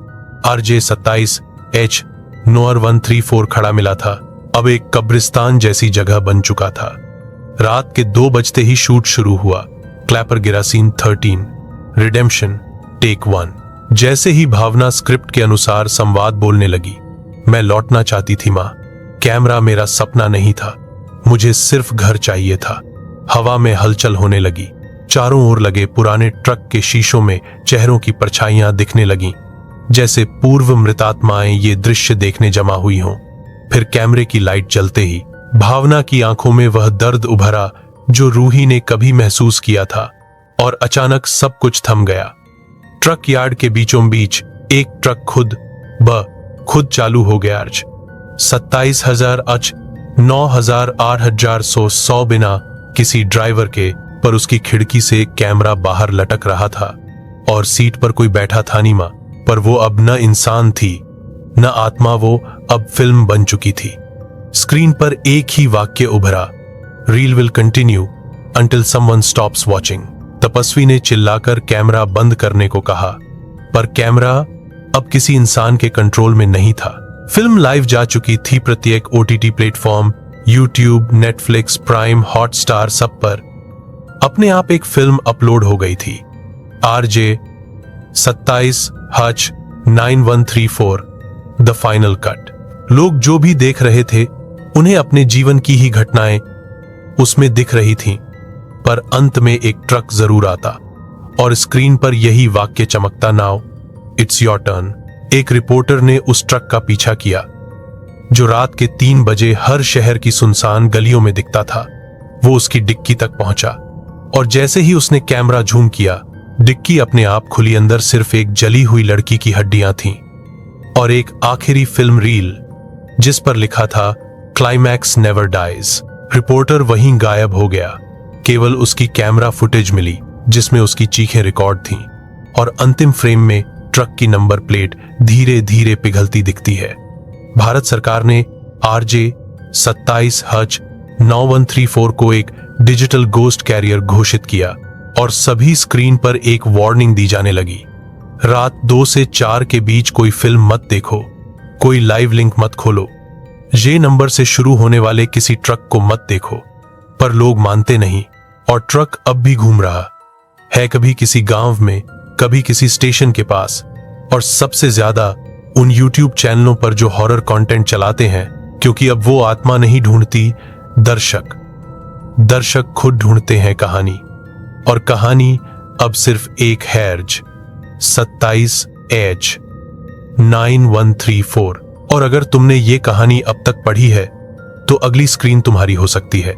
RJ27H नोअर 134 खड़ा मिला था, अब एक कब्रिस्तान जैसी जगह बन चुका था। रात के 2 बजते ही शूट शुरू हुआ। क्लैपर गिरा सीन 13, रिडेम्पशन, टेक 1। जैसे ही भावना स्क्रिप्ट के अनुसार संवाद बोलने लगी, मैं लौटना चाहती थी माँ। कैमरा मेरा सपना नहीं था, मुझे सिर्फ घर चाहिए था। हवा में हलचल होने लगी, चारों ओर लगे पुराने ट्रक के शीशों में चेहरों की परछाइयां दिखने लगीं, जैसे पूर्व मृतात्माएं ये दृश्य देखने जमा हुई हों। फिर कैमरे की लाइट जलते ही भावना की आंखों में वह दर्द उभरा जो रूही ने कभी महसूस किया था, और अचानक सब कुछ थम गया। ट्रक यार्ड के बीचों बीच एक ट्रक खुद चालू हो गया। 27,000 H 9,000 बिना किसी ड्राइवर के, पर उसकी खिड़की से कैमरा बाहर लटक रहा था और सीट पर कोई बैठा था नहीं मां, पर वो अब न इंसान थी न आत्मा, वो अब फिल्म बन चुकी थी। स्क्रीन पर एक ही वाक्य उभरा, reel will continue until someone stops watching. तपस्वी ने चिल्लाकर कैमरा बंद करने को कहा, पर कैमरा अब किसी इंसान के कंट्रोल में नहीं था। फिल्म लाइव जा चुकी थी प्रत्येक OTT platform, YouTube, Netflix, prime, Hotstar, सब पर अपने आप एक फिल्म अपलोड हो गई थी। RJ27H 9134 the final cut. लोग जो भी देख रहे थे उन्हें अपने जीवन की ही घटनाएं उसमें दिख रही थीं, पर अंत में एक ट्रक जरूर आता और स्क्रीन पर यही वाक्य चमकता, नाउ इट्स योर टर्न। एक रिपोर्टर ने उस ट्रक का पीछा किया जो रात के 3 बजे हर शहर की सुनसान गलियों में दिखता था। वो उसकी डिक्की तक पहुंचा और जैसे ही उसने कैमरा झूम किया, डिक्की अपने आप खुली। अंदर सिर्फ एक जली हुई लड़की की हड्डियां थीं और एक आखिरी फिल्म रील जिस पर लिखा था क्लाइमैक्स नेवर डाइज। रिपोर्टर वहीं गायब हो गया, केवल उसकी कैमरा फुटेज मिली जिसमें उसकी चीखें रिकॉर्ड थीं और अंतिम फ्रेम में ट्रक की नंबर प्लेट धीरे धीरे पिघलती दिखती है। भारत सरकार ने RJ27H 9134 को एक डिजिटल गोस्ट कैरियर घोषित किया और सभी स्क्रीन पर एक वार्निंग दी जाने लगी, रात 2 से 4 के बीच कोई फिल्म मत देखो, कोई लाइव लिंक मत खोलो, ये नंबर से शुरू होने वाले किसी ट्रक को मत देखो। पर लोग मानते नहीं और ट्रक अब भी घूम रहा है, कभी किसी गांव में, कभी किसी स्टेशन के पास, और सबसे ज्यादा उन यूट्यूब चैनलों पर जो हॉरर कंटेंट चलाते हैं, क्योंकि अब वो आत्मा नहीं ढूंढती, दर्शक खुद ढूंढते हैं कहानी, और कहानी अब सिर्फ एक है, 27H 9134। और अगर तुमने ये कहानी अब तक पढ़ी है तो अगली स्क्रीन तुम्हारी हो सकती है।